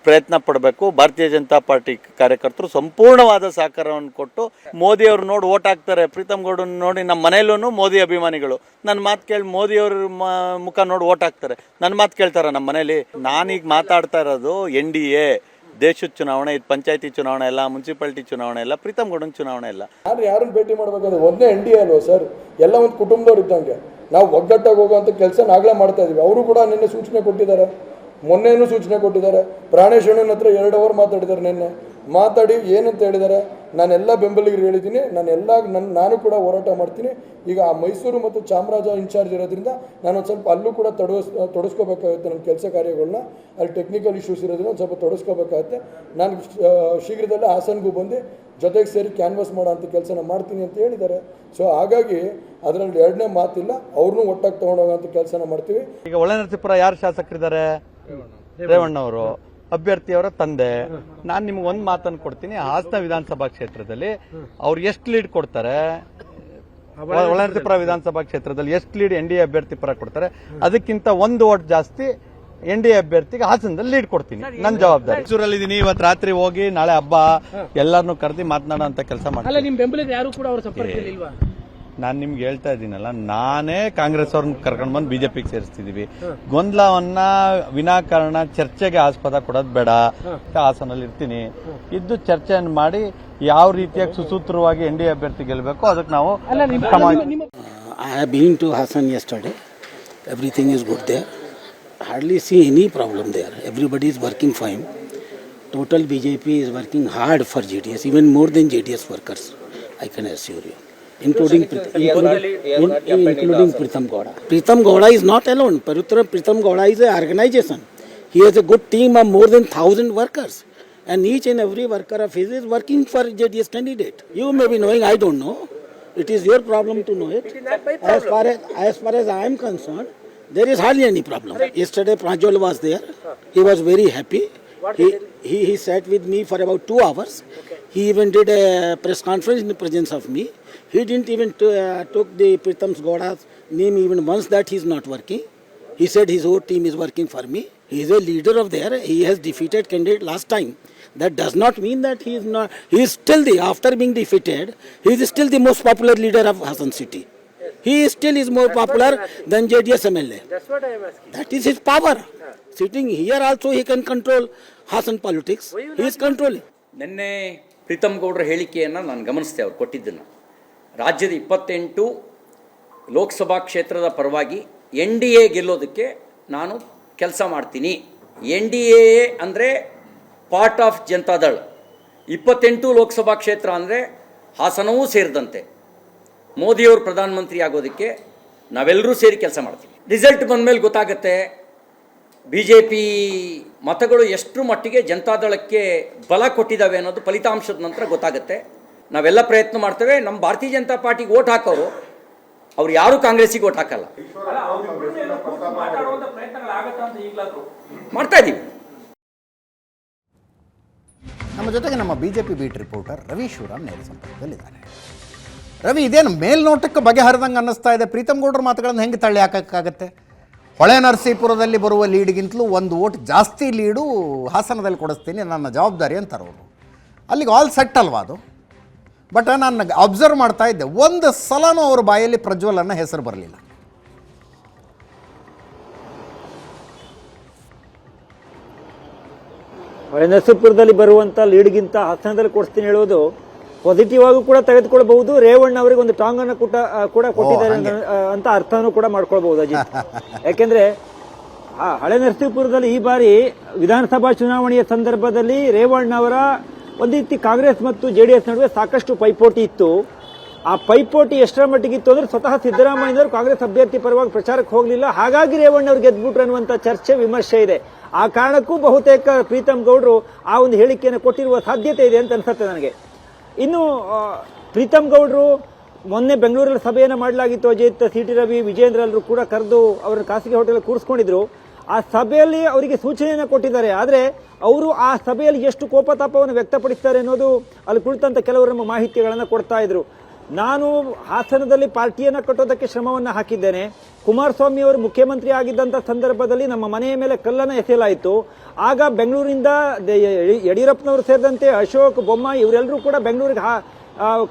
ಪ್ರಯತ್ನ ಪಡಬೇಕು ಭಾರತೀಯ ಜನತಾ ಪಾರ್ಟಿ ಕಾರ್ಯಕರ್ತರು ಸಂಪೂರ್ಣವಾದ ಸಹಕಾರವನ್ನು ಕೊಟ್ಟು ಮೋದಿಯವರು ನೋಡಿ ಓಟ್ ಹಾಕ್ತಾರೆ. ಪ್ರೀತಮ್ ಗೌಡನ ನೋಡಿ ನಮ್ಮ ಮನೆಯಲ್ಲೂ ಮೋದಿ ಅಭಿಮಾನಿಗಳು ನನ್ನ ಮಾತು ಕೇಳಿ ಮೋದಿಯವ್ರ ಮುಖ ನೋಡಿ ಓಟ್ ಹಾಕ್ತಾರೆ. ನನ್ನ ಮಾತು ಕೇಳ್ತಾರೆ ನಮ್ಮ ಮನೇಲಿ. ನಾನೀಗ ಮಾತಾಡ್ತಾ ಇರೋದು NDA ದೇಶದ ಚುನಾವಣೆ, ಇದು ಪಂಚಾಯತಿ ಚುನಾವಣೆ ಎಲ್ಲ, ಮುನ್ಸಿಪಾಲಿಟಿ ಚುನಾವಣೆ ಎಲ್ಲ, ಪ್ರೀತಮ್ ಗೌಡನ ಚುನಾವಣೆ ಎಲ್ಲ. ನಾನು ಯಾರನ್ನು ಭೇಟಿ ಮಾಡಬೇಕಾದ್ರೆ ಒಂದೇ NDA ಅಲ್ವಾ ಸರ್, ಎಲ್ಲ ಒಂದು ಕುಟುಂಬದವ್ರು ಇದ್ದಂಗೆ. ನಾವು ಒಗ್ಗಟ್ಟಾಗಿ ಹೋಗುವಂಥ ಕೆಲಸ ನಾಗಲೇ ಮಾಡ್ತಾ ಇದೀವಿ. ಅವರು ಕೂಡ ನಿನ್ನೆ ಸೂಚನೆ ಕೊಟ್ಟಿದ್ದಾರೆ, ಮೊನ್ನೆನೂ ಸೂಚನೆ ಕೊಟ್ಟಿದ್ದಾರೆ. ಪ್ರಾಣೇಶ್ ಅಣ್ಣನ ಹತ್ರ 2 ಅವರ್ ಮಾತಾಡಿದ್ದಾರೆ. ನಿನ್ನೆ ಮಾತಾಡಿ ಏನಂತ ಹೇಳಿದ್ದಾರೆ, ನಾನೆಲ್ಲ ಬೆಂಬಲಿಗರು ಹೇಳಿದ್ದೀನಿ, ನಾನು ಕೂಡ ಹೋರಾಟ ಮಾಡ್ತೀನಿ. ಈಗ ಆ ಮೈಸೂರು ಮತ್ತು ಚಾಮರಾಜ ಇನ್ಚಾರ್ಜ್ ಇರೋದ್ರಿಂದ ನಾನು ಒಂದು ಸ್ವಲ್ಪ ಅಲ್ಲೂ ಕೂಡ ತೊಡಸ್ಕೋಬೇಕಾಗುತ್ತೆ ನನ್ನ ಕೆಲಸ ಕಾರ್ಯಗಳನ್ನ. ಅಲ್ಲಿ ಟೆಕ್ನಿಕಲ್ ಇಶ್ಯೂಸ್ ಇರೋದ್ರಿಂದ ಒಂದು ಸ್ವಲ್ಪ ತೊಡಸ್ಕೋಬೇಕಾಗುತ್ತೆ. ನಾನು ಶೀಘ್ರದಲ್ಲೇ ಹಾಸನ್ಗೂ ಬಂದು ಜೊತೆಗೆ ಸೇರಿ ಕ್ಯಾನ್ವಾಸ್ ಮಾಡೋ ಅಂಥ ಕೆಲಸನ ಮಾಡ್ತೀನಿ ಅಂತ ಹೇಳಿದ್ದಾರೆ. ಸೊ ಹಾಗಾಗಿ ಅದರಲ್ಲಿ 2ನೇ ಮಾತಿಲ್ಲ, ಅವ್ರನ್ನೂ ಒಟ್ಟಾಗಿ ತೊಗೊಂಡೋಗೋಂಥ ಕೆಲಸನ ಮಾಡ್ತೀವಿ. ಈಗ ಹೊಳೆನರಸೀಪುರ ಯಾರು ಶಾಸಕರಿದ್ದಾರೆ? ರೇವಣ್ಣ ಅವರು, ಅಭ್ಯರ್ಥಿಯವರ ತಂದೆ. ನಾನು ನಿಮ್ಗೆ ಒಂದು ಮಾತನ್ನು ಕೊಡ್ತೀನಿ, ಹಾಸನ ವಿಧಾನಸಭಾ ಕ್ಷೇತ್ರದಲ್ಲಿ ಅವ್ರು ಎಷ್ಟು ಲೀಡ್ ಕೊಡ್ತಾರೆ, ಹೊಳೆನರಸೀಪುರ ವಿಧಾನಸಭಾ ಕ್ಷೇತ್ರದಲ್ಲಿ ಎಷ್ಟು ಲೀಡ್ NDA ಅಭ್ಯರ್ಥಿ ಪರ ಕೊಡ್ತಾರೆ, ಅದಕ್ಕಿಂತ 1 ವೋಟ್ ಜಾಸ್ತಿ NDA ಅಭ್ಯರ್ಥಿಗೆ ಹಾಸನದಲ್ಲಿ ಲೀಡ್ ಕೊಡ್ತೀನಿ. ನನ್ನ ಜವಾಬ್ದಾರಿ. ಮೈಸೂರಲ್ಲಿ ಇದೀನಿ, ಇವತ್ತು ರಾತ್ರಿ ಹೋಗಿ ನಾಳೆ ಹಬ್ಬ ಎಲ್ಲರನ್ನೂ ಕರೆದಿ ಮಾತನಾಡೋ ಅಂತ ಕೆಲಸ ಮಾಡಿ. ನಾನು ನಿಮ್ಗೆ ಹೇಳ್ತಾ ಇದ್ದೀನಲ್ಲ, ನಾನೇ ಕಾಂಗ್ರೆಸ್ ಅವ್ರನ್ನ ಕರ್ಕೊಂಡು ಬಂದು BJPಗೆ ಸೇರಿಸ್ತಿದೀವಿ. ಗೊಂದಲವನ್ನ ವಿನಾಕಾರಣ ಚರ್ಚೆಗೆ ಆಸ್ಪದ ಕೊಡೋದು ಬೇಡ. ಹಾಸನಲ್ಲಿ ಇರ್ತೀನಿ, ಇದ್ದು ಚರ್ಚೆಯನ್ನು ಮಾಡಿ ಯಾವ ರೀತಿಯಾಗಿ ಸುಸೂತ್ರವಾಗಿ NDA ಅಭ್ಯರ್ಥಿ ಗೆಲ್ಲಬೇಕು ಅದಕ್ಕೆ ನಾವು I have been to Hassan yesterday. Everything is good there. Hardly see any problem there. Everybody is working fine. Total BJP is working hard for JDS, even more than JDS workers, I can assure you. Including Pritham Gowda. Pritham Gowda is not alone. Pritham Gowda is an organization. He has a good team of more than 1,000 workers. And each and every worker of his is working for JDS candidate. You may be knowing, I don't know. It is your problem to know it. As far as I am concerned, there is hardly any problem. Yesterday Prajwal was there. He was very happy. He sat with me for about 2 hours. He even did a press conference in the presence of me. He didn't even took the Pritham Gowda's name even once that he is not working. He said his whole team is working for me. He is a leader of there. He has defeated candidate last time. That does not mean that he is not. He is still after being defeated, he is still the most popular leader of Hassan city. He still is more popular than JDS MLA. That's what I am asking. That is his power. Sitting here also he can control Hassan politics. He is controlling. ನಿನ್ನೆ ಪ್ರೀತಮ್ ಗೌಡ್ರ ಹೇಳಿಕೆಯನ್ನು ನಾನು ಗಮನಿಸಿದೆ. ಅವ್ರು ಕೊಟ್ಟಿದ್ದನ್ನು ರಾಜ್ಯದ 28 ಲೋಕಸಭಾ ಕ್ಷೇತ್ರದ ಪರವಾಗಿ NDA ಗೆಲ್ಲೋದಕ್ಕೆ ನಾನು ಕೆಲಸ ಮಾಡ್ತೀನಿ. NDA ಅಂದರೆ ಪಾರ್ಟ್ ಆಫ್ ಜನತಾದಳ್. 28 ಲೋಕಸಭಾ ಕ್ಷೇತ್ರ ಅಂದರೆ ಹಾಸನವೂ ಸೇರಿದಂತೆ ಮೋದಿಯವರು ಪ್ರಧಾನಮಂತ್ರಿ ಆಗೋದಕ್ಕೆ ನಾವೆಲ್ಲರೂ ಸೇರಿ ಕೆಲಸ ಮಾಡ್ತೀವಿ. ರಿಸಲ್ಟ್ ಬಂದ ಮೇಲೆ ಗೊತ್ತಾಗುತ್ತೆ BJP ಮತಗಳು ಎಷ್ಟು ಮಟ್ಟಿಗೆ ಜನತಾದಳಕ್ಕೆ ಬಲ ಕೊಟ್ಟಿದ್ದಾವೆ ಅನ್ನೋದು ಫಲಿತಾಂಶದ ನಂತರ ಗೊತ್ತಾಗುತ್ತೆ. ನಾವೆಲ್ಲ ಪ್ರಯತ್ನ ಮಾಡ್ತೇವೆ. ನಮ್ಮ ಭಾರತೀಯ ಜನತಾ ಪಾರ್ಟಿಗೆ ಓಟ್ ಹಾಕೋರು ಅವ್ರು ಯಾರು ಕಾಂಗ್ರೆಸ್ಸಿಗೆ ಓಟ್ ಹಾಕಲ್ಲ. ಮಾಡ್ತಾ ಇದ್ದೀವಿ. ನಮ್ಮ ಜೊತೆಗೆ ನಮ್ಮ BJP beat reporter Ravi Shivaram ನೇರ ಸಂಪರ್ಕದಲ್ಲಿದ್ದಾರೆ. ರವಿ, ಇದೇನು ಮೇಲ್ನೋಟಕ್ಕೆ ಬಗೆಹರಿದಂಗೆ ಅನ್ನಿಸ್ತಾ ಇದೆ. ಪ್ರೀತಮ್ ಗೌಡ್ರ ಮಾತುಗಳನ್ನು ಹೆಂಗೆ ತಳ್ಳಿ ಹಾಕೋಕ್ಕಾಗತ್ತೆ? ಹೊಳೆ ನರಸೀಪುರದಲ್ಲಿ ಬರುವ ಲೀಡ್ಗಿಂತಲೂ 1 ವೋಟ್ ಜಾಸ್ತಿ ಲೀಡು ಹಾಸನದಲ್ಲಿ ಕೊಡಿಸ್ತೀನಿ, ನನ್ನ ಜವಾಬ್ದಾರಿ ಅಂತಾರೆ ಅವರು. ಅಲ್ಲಿಗೆ ಆಲ್ ಸೆಟ್ ಅಲ್ವಾ ಅದು? ಬಟ್ ನಾನು ಅಬ್ಸರ್ವ್ ಮಾಡ್ತಾ ಇದ್ದೆ, ಒಂದು ಸಲನೂ ಅವ್ರ ಬಾಯಲ್ಲಿ ಪ್ರಜ್ವಲನ್ನ ಹೆಸರು ಬರಲಿಲ್ಲ. ಹೊಳೆ ನರಸೀಪುರದಲ್ಲಿ ಬರುವಂಥ ಲೀಡ್ಗಿಂತ ಹಾಸನದಲ್ಲಿ ಕೊಡಿಸ್ತೀನಿ ಹೇಳೋದು ಪಾಸಿಟಿವ್ ಆಗೂ ಕೂಡ ತೆಗೆದುಕೊಳ್ಬಹುದು. ರೇವಣ್ಣ ಅವರಿಗೆ ಒಂದು ಟಾಂಗ್ ಅನ್ನು ಕೂಡ ಕೊಟ್ಟಿದ್ದಾರೆ ಅಂತ ಅರ್ಥನೂ ಕೂಡ ಮಾಡ್ಕೊಳ್ಬಹುದು ಅಜಿತ್. ಯಾಕೆಂದ್ರೆ ಹಳೆ ನರಸೀಪುರದಲ್ಲಿ ಈ ಬಾರಿ ವಿಧಾನಸಭಾ ಚುನಾವಣೆಯ ಸಂದರ್ಭದಲ್ಲಿ ರೇವಣ್ಣ ಅವರ ಒಂದು ರೀತಿ ಕಾಂಗ್ರೆಸ್ ಮತ್ತು JDS ನಡುವೆ ಸಾಕಷ್ಟು ಪೈಪೋಟಿ ಇತ್ತು. ಆ ಪೈಪೋಟಿ ಎಷ್ಟರ ಮಟ್ಟಿಗೆ ಇತ್ತು ಅಂದ್ರೆ ಸ್ವತಃ ಸಿದ್ದರಾಮಯ್ಯನವರು ಕಾಂಗ್ರೆಸ್ ಅಭ್ಯರ್ಥಿ ಪರವಾಗಿ ಪ್ರಚಾರಕ್ಕೆ ಹೋಗಲಿಲ್ಲ, ಹಾಗಾಗಿ ರೇವಣ್ಣ ಅವರು ಗೆದ್ಬಿಟ್ರು ಅನ್ನುವಂಥ ಚರ್ಚೆ ವಿಮರ್ಶೆ ಇದೆ. ಆ ಕಾರಣಕ್ಕೂ ಬಹುತೇಕ ಪ್ರೀತಮ್ ಗೌಡ್ರು ಆ ಒಂದು ಹೇಳಿಕೆಯನ್ನು ಕೊಟ್ಟಿರುವ ಸಾಧ್ಯತೆ ಇದೆ ಅಂತ ಅನ್ಸುತ್ತೆ ನನಗೆ. ಇನ್ನು ಪ್ರೀತಮ್ ಗೌಡ್ರು ಮೊನ್ನೆ ಬೆಂಗಳೂರಲ್ಲಿ ಸಭೆಯನ್ನು ಮಾಡಲಾಗಿತ್ತು. ಅಜಿತ್, CT ರವಿ, ವಿಜೇಂದ್ರ ಎಲ್ಲರೂ ಕೂಡ ಕರೆದು ಅವರ ಖಾಸಗಿ ಹೋಟೆಲ್ ಕೂರಿಸ್ಕೊಂಡಿದ್ರು. ಆ ಸಭೆಯಲ್ಲಿ ಅವರಿಗೆ ಸೂಚನೆಯನ್ನು ಕೊಟ್ಟಿದ್ದಾರೆ. ಆದರೆ ಅವರು ಆ ಸಭೆಯಲ್ಲಿ ಎಷ್ಟು ಕೋಪತಾಪವನ್ನು ವ್ಯಕ್ತಪಡಿಸ್ತಾರೆ ಅನ್ನೋದು ಅಲ್ಲಿ ಕುಳಿತಂತ ಕೆಲವರು ಮಾಹಿತಿಗಳನ್ನು ಕೊಡ್ತಾ ಇದ್ರು. ನಾನು ಹಾಸನದಲ್ಲಿ ಪಾರ್ಟಿಯನ್ನು ಕಟ್ಟೋದಕ್ಕೆ ಶ್ರಮವನ್ನು ಹಾಕಿದ್ದೇನೆ. ಕುಮಾರಸ್ವಾಮಿ ಅವರು ಮುಖ್ಯಮಂತ್ರಿ ಆಗಿದ್ದಂಥ ಸಂದರ್ಭದಲ್ಲಿ ನಮ್ಮ ಮನೆಯ ಮೇಲೆ ಕಲ್ಲನ್ನು ಎಸೆಯಲಾಯಿತು. ಆಗ ಬೆಂಗಳೂರಿನಿಂದ ಯಡಿಯೂರಪ್ಪನವರು ಸೇರಿದಂತೆ ಅಶೋಕ್, ಬೊಮ್ಮಾಯಿ ಇವರೆಲ್ಲರೂ ಕೂಡ ಬೆಂಗಳೂರಿಗೆ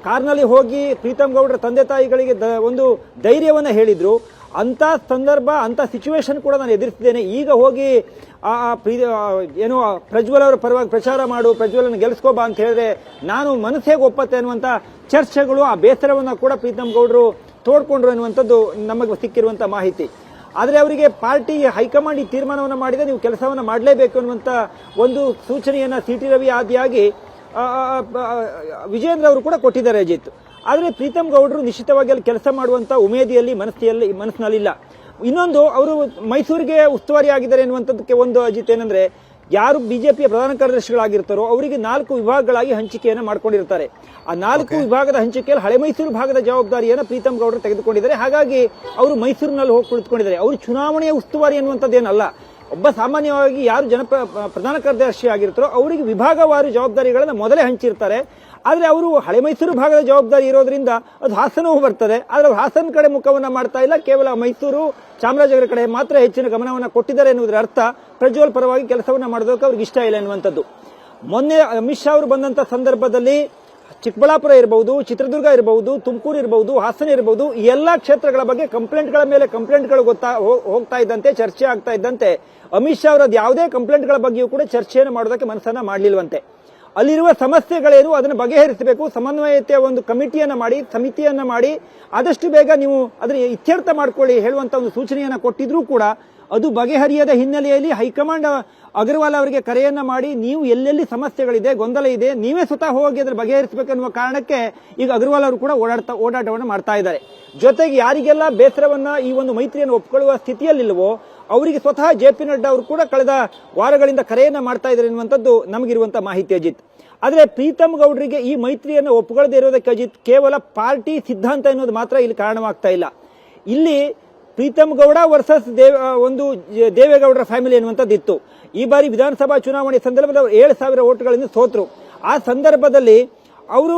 ಕಾರ್ನಲ್ಲಿ ಹೋಗಿ ಪ್ರೀತಮ್ ಗೌಡ್ರ ತಂದೆ ತಾಯಿಗಳಿಗೆ ಒಂದು ಧೈರ್ಯವನ್ನು ಹೇಳಿದ್ರು. ಅಂಥ ಸಂದರ್ಭ, ಅಂಥ ಸಿಚುವೇಶನ್ ಕೂಡ ನಾನು ಎದುರಿಸಿದ್ದೇನೆ. ಈಗ ಹೋಗಿ ಏನೋ ಪ್ರಜ್ವಲ್ ಅವರ ಪರವಾಗಿ ಪ್ರಚಾರ ಮಾಡು, ಪ್ರಜ್ವಲನ್ನು ಗೆಲ್ಲಿಸ್ಕೋಬಾ ಅಂತ ಹೇಳಿದ್ರೆ ನಾನು ಮನಸ್ಸಿಗೆ ಒಪ್ಪತ್ತೆ ಅನ್ನುವಂಥ ಚರ್ಚೆಗಳು, ಆ ಬೇಸರವನ್ನು ಕೂಡ ಪ್ರೀತಮ್ ಗೌಡ್ರು ತೋಡ್ಕೊಂಡ್ರು ಅನ್ನುವಂಥದ್ದು ನಮಗೆ ಸಿಕ್ಕಿರುವಂಥ ಮಾಹಿತಿ. ಆದರೆ ಅವರಿಗೆ ಪಾರ್ಟಿ ಹೈಕಮಾಂಡ್ ಈ ತೀರ್ಮಾನವನ್ನು ಮಾಡಿದೆ, ನೀವು ಕೆಲಸವನ್ನು ಮಾಡಲೇಬೇಕು ಅನ್ನುವಂಥ ಒಂದು ಸೂಚನೆಯನ್ನು CT ರವಿ ಆದಿಯಾಗಿ ವಿಜೇಂದ್ರ ಅವರು ಕೂಡ ಕೊಟ್ಟಿದ್ದಾರೆ ಅಜಿತ್. ಆದರೆ ಪ್ರೀತಮ್ ಗೌಡ್ರು ನಿಶ್ಚಿತವಾಗಿ ಅಲ್ಲಿ ಕೆಲಸ ಮಾಡುವಂಥ ಉಮೇದಿಯಲ್ಲಿ ಮನಸ್ಸಿನಲ್ಲಿಲ್ಲ. ಇನ್ನೊಂದು, ಅವರು ಮೈಸೂರಿಗೆ ಉಸ್ತುವಾರಿ ಆಗಿದ್ದಾರೆ ಎನ್ನುವಂಥದ್ದಕ್ಕೆ ಒಂದು ಅಜಿತ್ ಏನಂದ್ರೆ, ಯಾರು BJPಯ ಪ್ರಧಾನ ಕಾರ್ಯದರ್ಶಿಗಳಾಗಿರ್ತಾರೋ ಅವರಿಗೆ 4 ವಿಭಾಗಗಳಾಗಿ ಹಂಚಿಕೆಯನ್ನು ಮಾಡ್ಕೊಂಡಿರ್ತಾರೆ. ಆ 4 ವಿಭಾಗದ ಹಂಚಿಕೆಯಲ್ಲಿ ಹಳೆ ಮೈಸೂರು ಭಾಗದ ಜವಾಬ್ದಾರಿಯನ್ನು ಪ್ರೀತಮ್ ಗೌಡ್ರು ತೆಗೆದುಕೊಂಡಿದ್ದಾರೆ. ಹಾಗಾಗಿ ಅವರು ಮೈಸೂರಿನಲ್ಲಿ ಹೋಗಿ ಕುಳಿತುಕೊಂಡಿದ್ದಾರೆ. ಅವರು ಚುನಾವಣೆಯ ಉಸ್ತುವಾರಿ ಅನ್ನುವಂಥದ್ದೇನಲ್ಲ. ಒಬ್ಬ ಸಾಮಾನ್ಯವಾಗಿ ಯಾರು ಪ್ರಧಾನ ಕಾರ್ಯದರ್ಶಿ ಆಗಿರ್ತಾರೋ ಅವರಿಗೆ ವಿಭಾಗವಾರು ಜವಾಬ್ದಾರಿಗಳನ್ನು ಮೊದಲೇ ಹಂಚಿರ್ತಾರೆ. ಆದರೆ ಅವರು ಹಳೆ ಮೈಸೂರು ಭಾಗದ ಜವಾಬ್ದಾರಿ ಇರೋದ್ರಿಂದ ಅದು ಹಾಸನವೂ ಬರ್ತದೆ. ಆದರೆ ಅವರು ಹಾಸನ ಕಡೆ ಮುಖವನ್ನು ಮಾಡ್ತಾ ಇಲ್ಲ, ಕೇವಲ ಮೈಸೂರು, ಚಾಮರಾಜನಗರ ಕಡೆ ಮಾತ್ರ ಹೆಚ್ಚಿನ ಗಮನವನ್ನು ಕೊಟ್ಟಿದ್ದಾರೆ ಎನ್ನುವುದರ ಅರ್ಥ ಪ್ರಜ್ವಲ್ ಪರವಾಗಿ ಕೆಲಸವನ್ನು ಮಾಡೋದಕ್ಕೆ ಅವ್ರಿಗೆ ಇಷ್ಟ ಇಲ್ಲ ಎನ್ನುವಂಥದ್ದು. ಮೊನ್ನೆ ಅಮಿತ್ ಶಾ ಅವರು ಬಂದಂಥ ಸಂದರ್ಭದಲ್ಲಿ ಚಿಕ್ಕಬಳ್ಳಾಪುರ ಇರಬಹುದು, ಚಿತ್ರದುರ್ಗ ಇರಬಹುದು, ತುಮಕೂರು ಇರಬಹುದು, ಹಾಸನ ಇರಬಹುದು, ಈ ಎಲ್ಲಾ ಕ್ಷೇತ್ರಗಳ ಬಗ್ಗೆ ಕಂಪ್ಲೇಂಟ್ಗಳ ಮೇಲೆ ಕಂಪ್ಲೇಂಟ್ಗಳು ಹೋಗ್ತಾ ಇದ್ದಂತೆ, ಚರ್ಚೆ ಆಗ್ತಾ ಇದ್ದಂತೆ ಅಮಿತ್ ಶಾ ಅವರದ್ದು ಯಾವುದೇ ಕಂಪ್ಲೇಂಟ್ಗಳ ಬಗ್ಗೆಯೂ ಕೂಡ ಚರ್ಚೆಯನ್ನು ಮಾಡೋದಕ್ಕೆ ಮನಸ್ಸನ್ನ ಮಾಡಲಿಲ್ವಂತೆ. ಅಲ್ಲಿರುವ ಸಮಸ್ಯೆಗಳೇನು ಅದನ್ನು ಬಗೆಹರಿಸಬೇಕು, ಸಮನ್ವಯತೆಯ ಒಂದು ಕಮಿಟಿಯನ್ನು ಮಾಡಿ, ಸಮಿತಿಯನ್ನ ಮಾಡಿ ಆದಷ್ಟು ಬೇಗ ನೀವು ಅದರ ಇತ್ಯರ್ಥ ಮಾಡ್ಕೊಳ್ಳಿ ಹೇಳುವಂತ ಒಂದು ಸೂಚನೆಯನ್ನು ಕೊಟ್ಟಿದ್ರೂ ಕೂಡ ಅದು ಬಗೆಹರಿಯದ ಹಿನ್ನೆಲೆಯಲ್ಲಿ ಹೈಕಮಾಂಡ್ ಅಗರ್ವಾಲ್ ಅವರಿಗೆ ಕರೆಯನ್ನ ಮಾಡಿ, ನೀವು ಎಲ್ಲೆಲ್ಲಿ ಸಮಸ್ಯೆಗಳಿದೆ, ಗೊಂದಲ ಇದೆ, ನೀವೇ ಸ್ವತಃ ಹೋಗಿ ಅದನ್ನು ಬಗೆಹರಿಸಬೇಕನ್ನುವ ಕಾರಣಕ್ಕೆ ಈಗ ಅಗರ್ವಾಲ್ ಅವರು ಕೂಡ ಓಡಾಟವನ್ನು ಮಾಡ್ತಾ ಇದ್ದಾರೆ. ಜೊತೆಗೆ ಯಾರಿಗೆಲ್ಲ ಬೇಸರವನ್ನ ಈ ಒಂದು ಮೈತ್ರಿಯನ್ನು ಒಪ್ಪಿಕೊಳ್ಳುವ ಸ್ಥಿತಿಯಲ್ಲಿಲ್ವೋ ಅವರಿಗೆ ಸ್ವತಃ JP ನಡ್ಡಾ ಅವರು ಕೂಡ ಕಳೆದ ವಾರಗಳಿಂದ ಕರೆಯನ್ನ ಮಾಡ್ತಾ ಇದ್ದಾರೆ ಎನ್ನುವಂಥದ್ದು ನಮಗಿರುವಂತಹ ಮಾಹಿತಿ ಅಜಿತ್. ಆದರೆ ಪ್ರೀತಮ್ ಗೌಡ್ರಿಗೆ ಈ ಮೈತ್ರಿಯನ್ನು ಒಪ್ಪಿಕೊಳ್ಳದೆ ಇರೋದಕ್ಕೆ ಅಜಿತ್ ಕೇವಲ ಪಾರ್ಟಿ ಸಿದ್ಧಾಂತ ಎನ್ನುವುದು ಮಾತ್ರ ಇಲ್ಲಿ ಕಾರಣವಾಗ್ತಾ ಇಲ್ಲ. ಇಲ್ಲಿ ಪ್ರೀತಮ್ ಗೌಡ ವರ್ಸಸ್ ದೇವೇಗೌಡರ ಫ್ಯಾಮಿಲಿ ಎನ್ನುವಂಥದ್ದು ಇತ್ತು. ಈ ಬಾರಿ ವಿಧಾನಸಭಾ ಚುನಾವಣೆ ಸಂದರ್ಭದಲ್ಲಿ 7,000 ಓಟ್ಗಳಿಂದ ಸೋತರು. ಆ ಸಂದರ್ಭದಲ್ಲಿ ಅವರು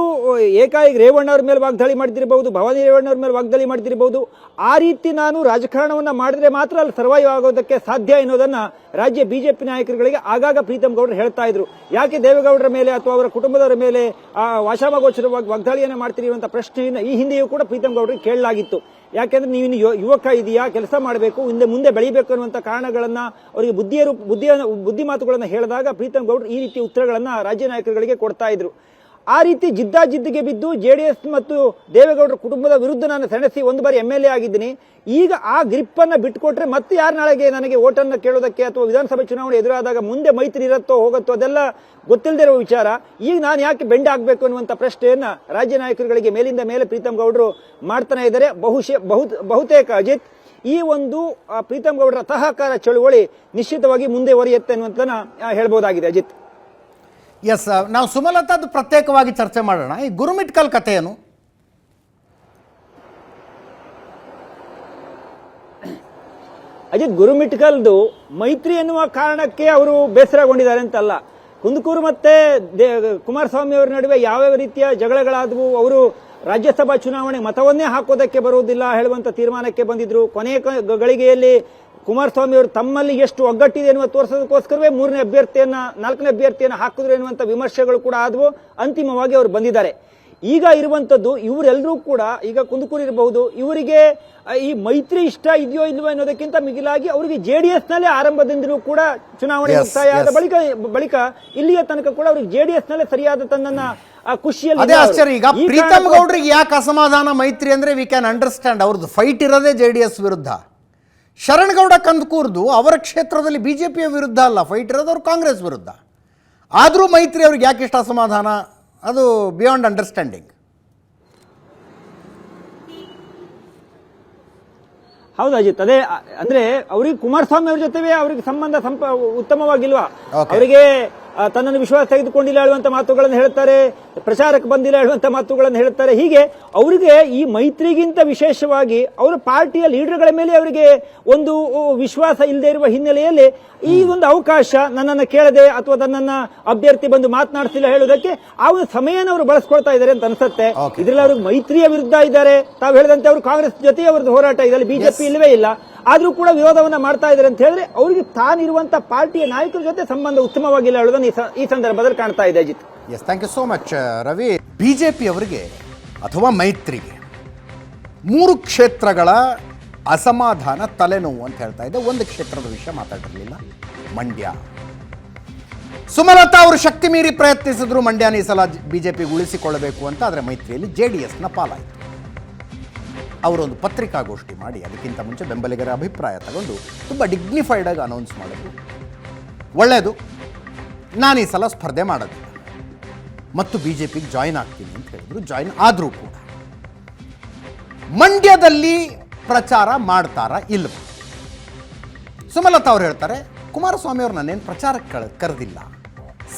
ಏಕಾಏಕಿ ರೇವಣ್ಣ ಅವ್ರ ಮೇಲೆ ವಾಗ್ದಾಳಿ ಮಾಡ್ತಿರಬಹುದು, ಭವಾನಿ ರೇವಣ್ಣ ಅವ್ರ ಮೇಲೆ ವಾಗ್ದಾಳಿ ಮಾಡ್ತಿರಬಹುದು. ಆ ರೀತಿ ನಾನು ರಾಜಕಾರಣವನ್ನ ಮಾಡಿದ್ರೆ ಮಾತ್ರ ಅಲ್ಲಿ ಸರ್ವೈವ್ ಆಗೋದಕ್ಕೆ ಸಾಧ್ಯ ಎನ್ನುವುದನ್ನ ರಾಜ್ಯ BJP ನಾಯಕರುಗಳಿಗೆ ಆಗಾಗ ಪ್ರೀತಮ್ ಗೌಡ್ರು ಹೇಳ್ತಾ ಇದ್ರು. ಯಾಕೆ ದೇವೇಗೌಡರ ಮೇಲೆ ಅಥವಾ ಅವರ ಕುಟುಂಬದವರ ಮೇಲೆ ವಾಚಾಮಗೋಚರವಾಗಿ ವಾಗ್ದಾಳಿಯನ್ನು ಮಾಡ್ತಿರುವಂತಹ ಪ್ರಶ್ನೆಯನ್ನು ಈ ಹಿಂದೆಯೂ ಕೂಡ ಪ್ರೀತಮ್ ಗೌಡ್ರಿಗೆ ಕೇಳಲಾಗಿತ್ತು. ಯಾಕೆಂದ್ರೆ ನೀವಿನ್ನು ಯುವಕ ಇದೆಯಾ, ಕೆಲಸ ಮಾಡಬೇಕು, ಮುಂದೆ ಬೆಳಿಬೇಕು ಅನ್ನುವಂಥ ಕಾರಣಗಳನ್ನ ಅವರಿಗೆ ಬುದ್ಧಿ ಮಾತುಗಳನ್ನ ಹೇಳಿದಾಗ ಪ್ರೀತಮ್ ಗೌಡ್ರು ಈ ರೀತಿ ಉತ್ತರಗಳನ್ನ ರಾಜ್ಯ ನಾಯಕರುಗಳಿಗೆ ಕೊಡ್ತಾ ಇದ್ರು. ಆ ರೀತಿ ಜಿದ್ದಾಜಿದ್ದಿಗೆ ಬಿದ್ದು JDS ಮತ್ತು ದೇವೇಗೌಡರ ಕುಟುಂಬದ ವಿರುದ್ಧ ನಾನು ಸೆಣಸಿ ಒಂದು ಬಾರಿ MLA ಆಗಿದ್ದೀನಿ. ಈಗ ಆ ಗ್ರಿಪ್ಪನ್ನು ಬಿಟ್ಟುಕೊಟ್ರೆ ಮತ್ತೆ ಯಾರು ನಾಳೆಗೆ ನನಗೆ ಓಟನ್ನು ಕೇಳೋದಕ್ಕೆ ಅಥವಾ ವಿಧಾನಸಭೆ ಚುನಾವಣೆ ಎದುರಾದಾಗ ಮುಂದೆ ಮೈತ್ರಿ ಇರುತ್ತೋ ಹೋಗುತ್ತೋ ಅದೆಲ್ಲ ಗೊತ್ತಿಲ್ಲದೆ ಇರೋ ವಿಚಾರ. ಈಗ ನಾನು ಯಾಕೆ ಬೆಂಡ್ ಆಗಬೇಕು ಅನ್ನುವಂಥ ಪ್ರಶ್ನೆಯನ್ನು ರಾಜ್ಯ ನಾಯಕರುಗಳಿಗೆ ಮೇಲಿಂದ ಮೇಲೆ ಪ್ರೀತಮ್ ಗೌಡರು ಮಾಡ್ತಾನೆ ಇದ್ದಾರೆ. ಬಹುತೇಕ ಅಜಿತ್, ಈ ಒಂದು ಪ್ರೀತಮ್ ಗೌಡರ ಸಹಕಾರ ಚಳುವಳಿ ನಿಶ್ಚಿತವಾಗಿ ಮುಂದುವರಿಯುತ್ತೆ ಅನ್ನುವಂಥನ್ನ ಹೇಳ್ಬೋದಾಗಿದೆ. ಅಜಿತ್, ಎಸ್, ನಾವು ಸುಮಲತಾದು ಪ್ರತ್ಯೇಕವಾಗಿ ಚರ್ಚೆ ಮಾಡೋಣ. ಈ ಗುರುಮಿಟ್ಕಲ್ ಕಥೆ ಏನು? ಅಜಿತ್, ಗುರುಮಿಟ್ಕಲ್ದು ಮೈತ್ರಿ ಎನ್ನುವ ಕಾರಣಕ್ಕೆ ಅವರು ಬೇಸರಗೊಂಡಿದ್ದಾರೆ ಅಂತಲ್ಲ. ಕುಂದಕೂರು ಮತ್ತೆ ಕುಮಾರಸ್ವಾಮಿ ಅವರ ನಡುವೆ ಯಾವ್ಯಾವ ರೀತಿಯ ಜಗಳಗಳಾದವು, ಅವರು ರಾಜ್ಯಸಭಾ ಚುನಾವಣೆ ಮತವನ್ನೇ ಹಾಕೋದಕ್ಕೆ ಬರುವುದಿಲ್ಲ ಹೇಳುವಂತ ತೀರ್ಮಾನಕ್ಕೆ ಬಂದಿದ್ರು. ಕೊನೆಯ ಗಳಿಗೆಯಲ್ಲಿ ಕುಮಾರಸ್ವಾಮಿ ಅವರು ತಮ್ಮಲ್ಲಿ ಎಷ್ಟು ಒಗ್ಗಟ್ಟಿದೆ ಎನ್ನುವ ತೋರಿಸೋದಕ್ಕೋಸ್ಕರವೇ 4ನೇ ಅಭ್ಯರ್ಥಿಯನ್ನು ಹಾಕಿದ್ರು ಎನ್ನುವಂತ ವಿಮರ್ಶೆಗಳು ಕೂಡ ಆದವು. ಅಂತಿಮವಾಗಿ ಅವರು ಬಂದಿದ್ದಾರೆ. ಈಗ ಇರುವಂತದ್ದು ಇವರೆಲ್ಲರೂ ಕೂಡ, ಈಗ ಕುಂದಕೂರು ಇರಬಹುದು, ಇವರಿಗೆ ಈ ಮೈತ್ರಿ ಇಷ್ಟ ಇದೆಯೋ ಇಲ್ವೋ ಅನ್ನೋದಕ್ಕಿಂತ ಮಿಗಿಲಾಗಿ ಅವರಿಗೆ JDS ನಲ್ಲೇ ಆರಂಭದಿಂದಲೂ ಕೂಡ ಚುನಾವಣೆ ಮುಕ್ತಾಯ ಆದ ಬಳಿಕ ಇಲ್ಲಿಯ ತನಕ ಕೂಡ ಅವರಿಗೆ JDS ನಲ್ಲೇ ಸರಿಯಾದ ತನ್ನ ಖುಷಿಯಲ್ಲಿ. ಅದೇ ಆಶ್ಚರ್ಯ. ಈಗ ಪ್ರೀತಮ್ ಗೌಡ್ರಿಗೆ ಯಾಕೆ ಅಸಮಾಧಾನ ಮೈತ್ರಿ ಅಂದ್ರೆ ವಿ ಕ್ಯಾನ್ ಅಂಡರ್ಸ್ಟ್ಯಾಂಡ್. ಅವ್ರದ್ದು ಫೈಟ್ ಇರೋದೇ JDS ವಿರುದ್ಧ. ಶರಣಗೌಡ ಕಂದಕೂರ್ದು ಅವರ ಕ್ಷೇತ್ರದಲ್ಲಿ ಬಿಜೆಪಿಯ ವಿರುದ್ಧ ಅಲ್ಲ, ಫೈಟ್ ಇರೋದು ಅವ್ರು ಕಾಂಗ್ರೆಸ್ ವಿರುದ್ಧ. ಆದರೂ ಮೈತ್ರಿ ಅವ್ರಿಗೆ ಯಾಕೆ ಇಷ್ಟ ಅಸಮಾಧಾನ, ಅದು ಬಿಯಾಂಡ್ ಅಂಡರ್ಸ್ಟ್ಯಾಂಡಿಂಗ್. ಹೌದು ಅಜಿತ್, ಅದೇ ಅಂದ್ರೆ ಅವ್ರಿಗೆ ಕುಮಾರಸ್ವಾಮಿ ಅವ್ರ ಜೊತೆ ಅವ್ರಿಗೆ ಸಂಬಂಧ ಉತ್ತಮವಾಗಿಲ್ವಾ, ಅವರಿಗೆ ತನ್ನನ್ನು ವಿಶ್ವಾಸ ತೆಗೆದುಕೊಂಡಿಲ್ಲ ಹೇಳುವಂತ ಮಾತುಗಳನ್ನು ಹೇಳ್ತಾರೆ, ಪ್ರಚಾರಕ್ಕೆ ಬಂದಿಲ್ಲ ಹೇಳುವಂತ ಮಾತುಗಳನ್ನು ಹೇಳ್ತಾರೆ. ಹೀಗೆ ಅವರಿಗೆ ಈ ಮೈತ್ರಿಗಿಂತ ವಿಶೇಷವಾಗಿ ಅವರ ಪಾರ್ಟಿಯ ಲೀಡರ್ಗಳ ಮೇಲೆ ಅವರಿಗೆ ಒಂದು ವಿಶ್ವಾಸ ಇಲ್ಲದೆ ಇರುವ ಹಿನ್ನೆಲೆಯಲ್ಲಿ ಈ ಒಂದು ಅವಕಾಶ ನನ್ನನ್ನು ಕೇಳದೆ ಅಥವಾ ನನ್ನನ್ನ ಅಭ್ಯರ್ಥಿ ಬಂದು ಮಾತನಾಡ್ತಿಲ್ಲ ಹೇಳುವುದಕ್ಕೆ ಆ ಒಂದು ಸಮಯನ ಅವರು ಬಳಸ್ಕೊಳ್ತಾ ಇದ್ದಾರೆ ಅಂತ ಅನ್ಸುತ್ತೆ. ಇದರಲ್ಲಿ ಅವ್ರಿಗೆ ಮೈತ್ರಿಯ ವಿರುದ್ಧ ಇದ್ದಾರೆ. ತಾವು ಹೇಳಿದಂತೆ ಅವರು ಕಾಂಗ್ರೆಸ್ ಜೊತೆ ಅವ್ರದ್ದು ಹೋರಾಟ ಇದೆ, ಬಿಜೆಪಿ ಇಲ್ಲವೇ ಇಲ್ಲ. ಆದ್ರೂ ಕೂಡ ವಿರೋಧವನ್ನ ಮಾಡ್ತಾ ಇದ್ದಾರೆ ಅಂತ ಹೇಳಿದ್ರೆ ಅವರಿಗೆ ತಾನಿರುವಂತ ಪಾರ್ಟಿಯ ನಾಯಕರ ಜೊತೆ ಸಂಬಂಧ ಉತ್ತಮವಾಗಿಲ್ಲ ಹೇಳೋದನ್ನು ಈ ಸಂದರ್ಭದಲ್ಲಿ ಕಾಣ್ತಾ ಇದೆ. Ajith, yes, thank you so much Ravi. BJP ಅವರಿಗೆ ಅಥವಾ ಮೈತ್ರಿಗೆ 3 ಕ್ಷೇತ್ರಗಳ ಅಸಮಾಧಾನ, ತಲೆನೋವು ಅಂತ ಹೇಳ್ತಾ ಇದ್ದೆ. ಒಂದು ಕ್ಷೇತ್ರದ ವಿಷಯ ಮಾತಾಡಿರಲಿಲ್ಲ, ಮಂಡ್ಯ. ಸುಮಲತಾ ಅವರು ಶಕ್ತಿ ಮೀರಿ ಪ್ರಯತ್ನಿಸಿದ್ರು ಮಂಡ್ಯನ ಈ ಸಲ ಬಿಜೆಪಿಗೆ ಉಳಿಸಿಕೊಳ್ಳಬೇಕು ಅಂತ. ಆದರೆ ಮೈತ್ರಿಯಲ್ಲಿ JDSನ ಪಾಲಾಯಿತು. ಅವರೊಂದು ಪತ್ರಿಕಾಗೋಷ್ಠಿ ಮಾಡಿ ಅದಕ್ಕಿಂತ ಮುಂಚೆ ಬೆಂಬಲಿಗರ ಅಭಿಪ್ರಾಯ ತಗೊಂಡು ತುಂಬ ಡಿಗ್ನಿಫೈಡ್ ಆಗಿ ಅನೌನ್ಸ್ ಮಾಡಿದ್ರು, ಒಳ್ಳೆಯದು, ನಾನು ಈ ಸಲ ಸ್ಪರ್ಧೆ ಮಾಡೋದಿಲ್ಲ ಮತ್ತು ಬಿಜೆಪಿಗೆ ಜಾಯಿನ್ ಆಗ್ತೀನಿ ಅಂತ ಹೇಳಿದ್ರು. ಜಾಯಿನ್ ಆದರೂ ಕೂಡ ಮಂಡ್ಯದಲ್ಲಿ ಪ್ರಚಾರ ಮಾಡ್ತಾರಾ ಇಲ್ವ? ಸುಮಲತಾ ಅವ್ರು ಹೇಳ್ತಾರೆ, ಕುಮಾರಸ್ವಾಮಿ ಅವ್ರು ನನ್ನೇನು ಪ್ರಚಾರಕ್ಕೆ ಕರೆದಿಲ್ಲ,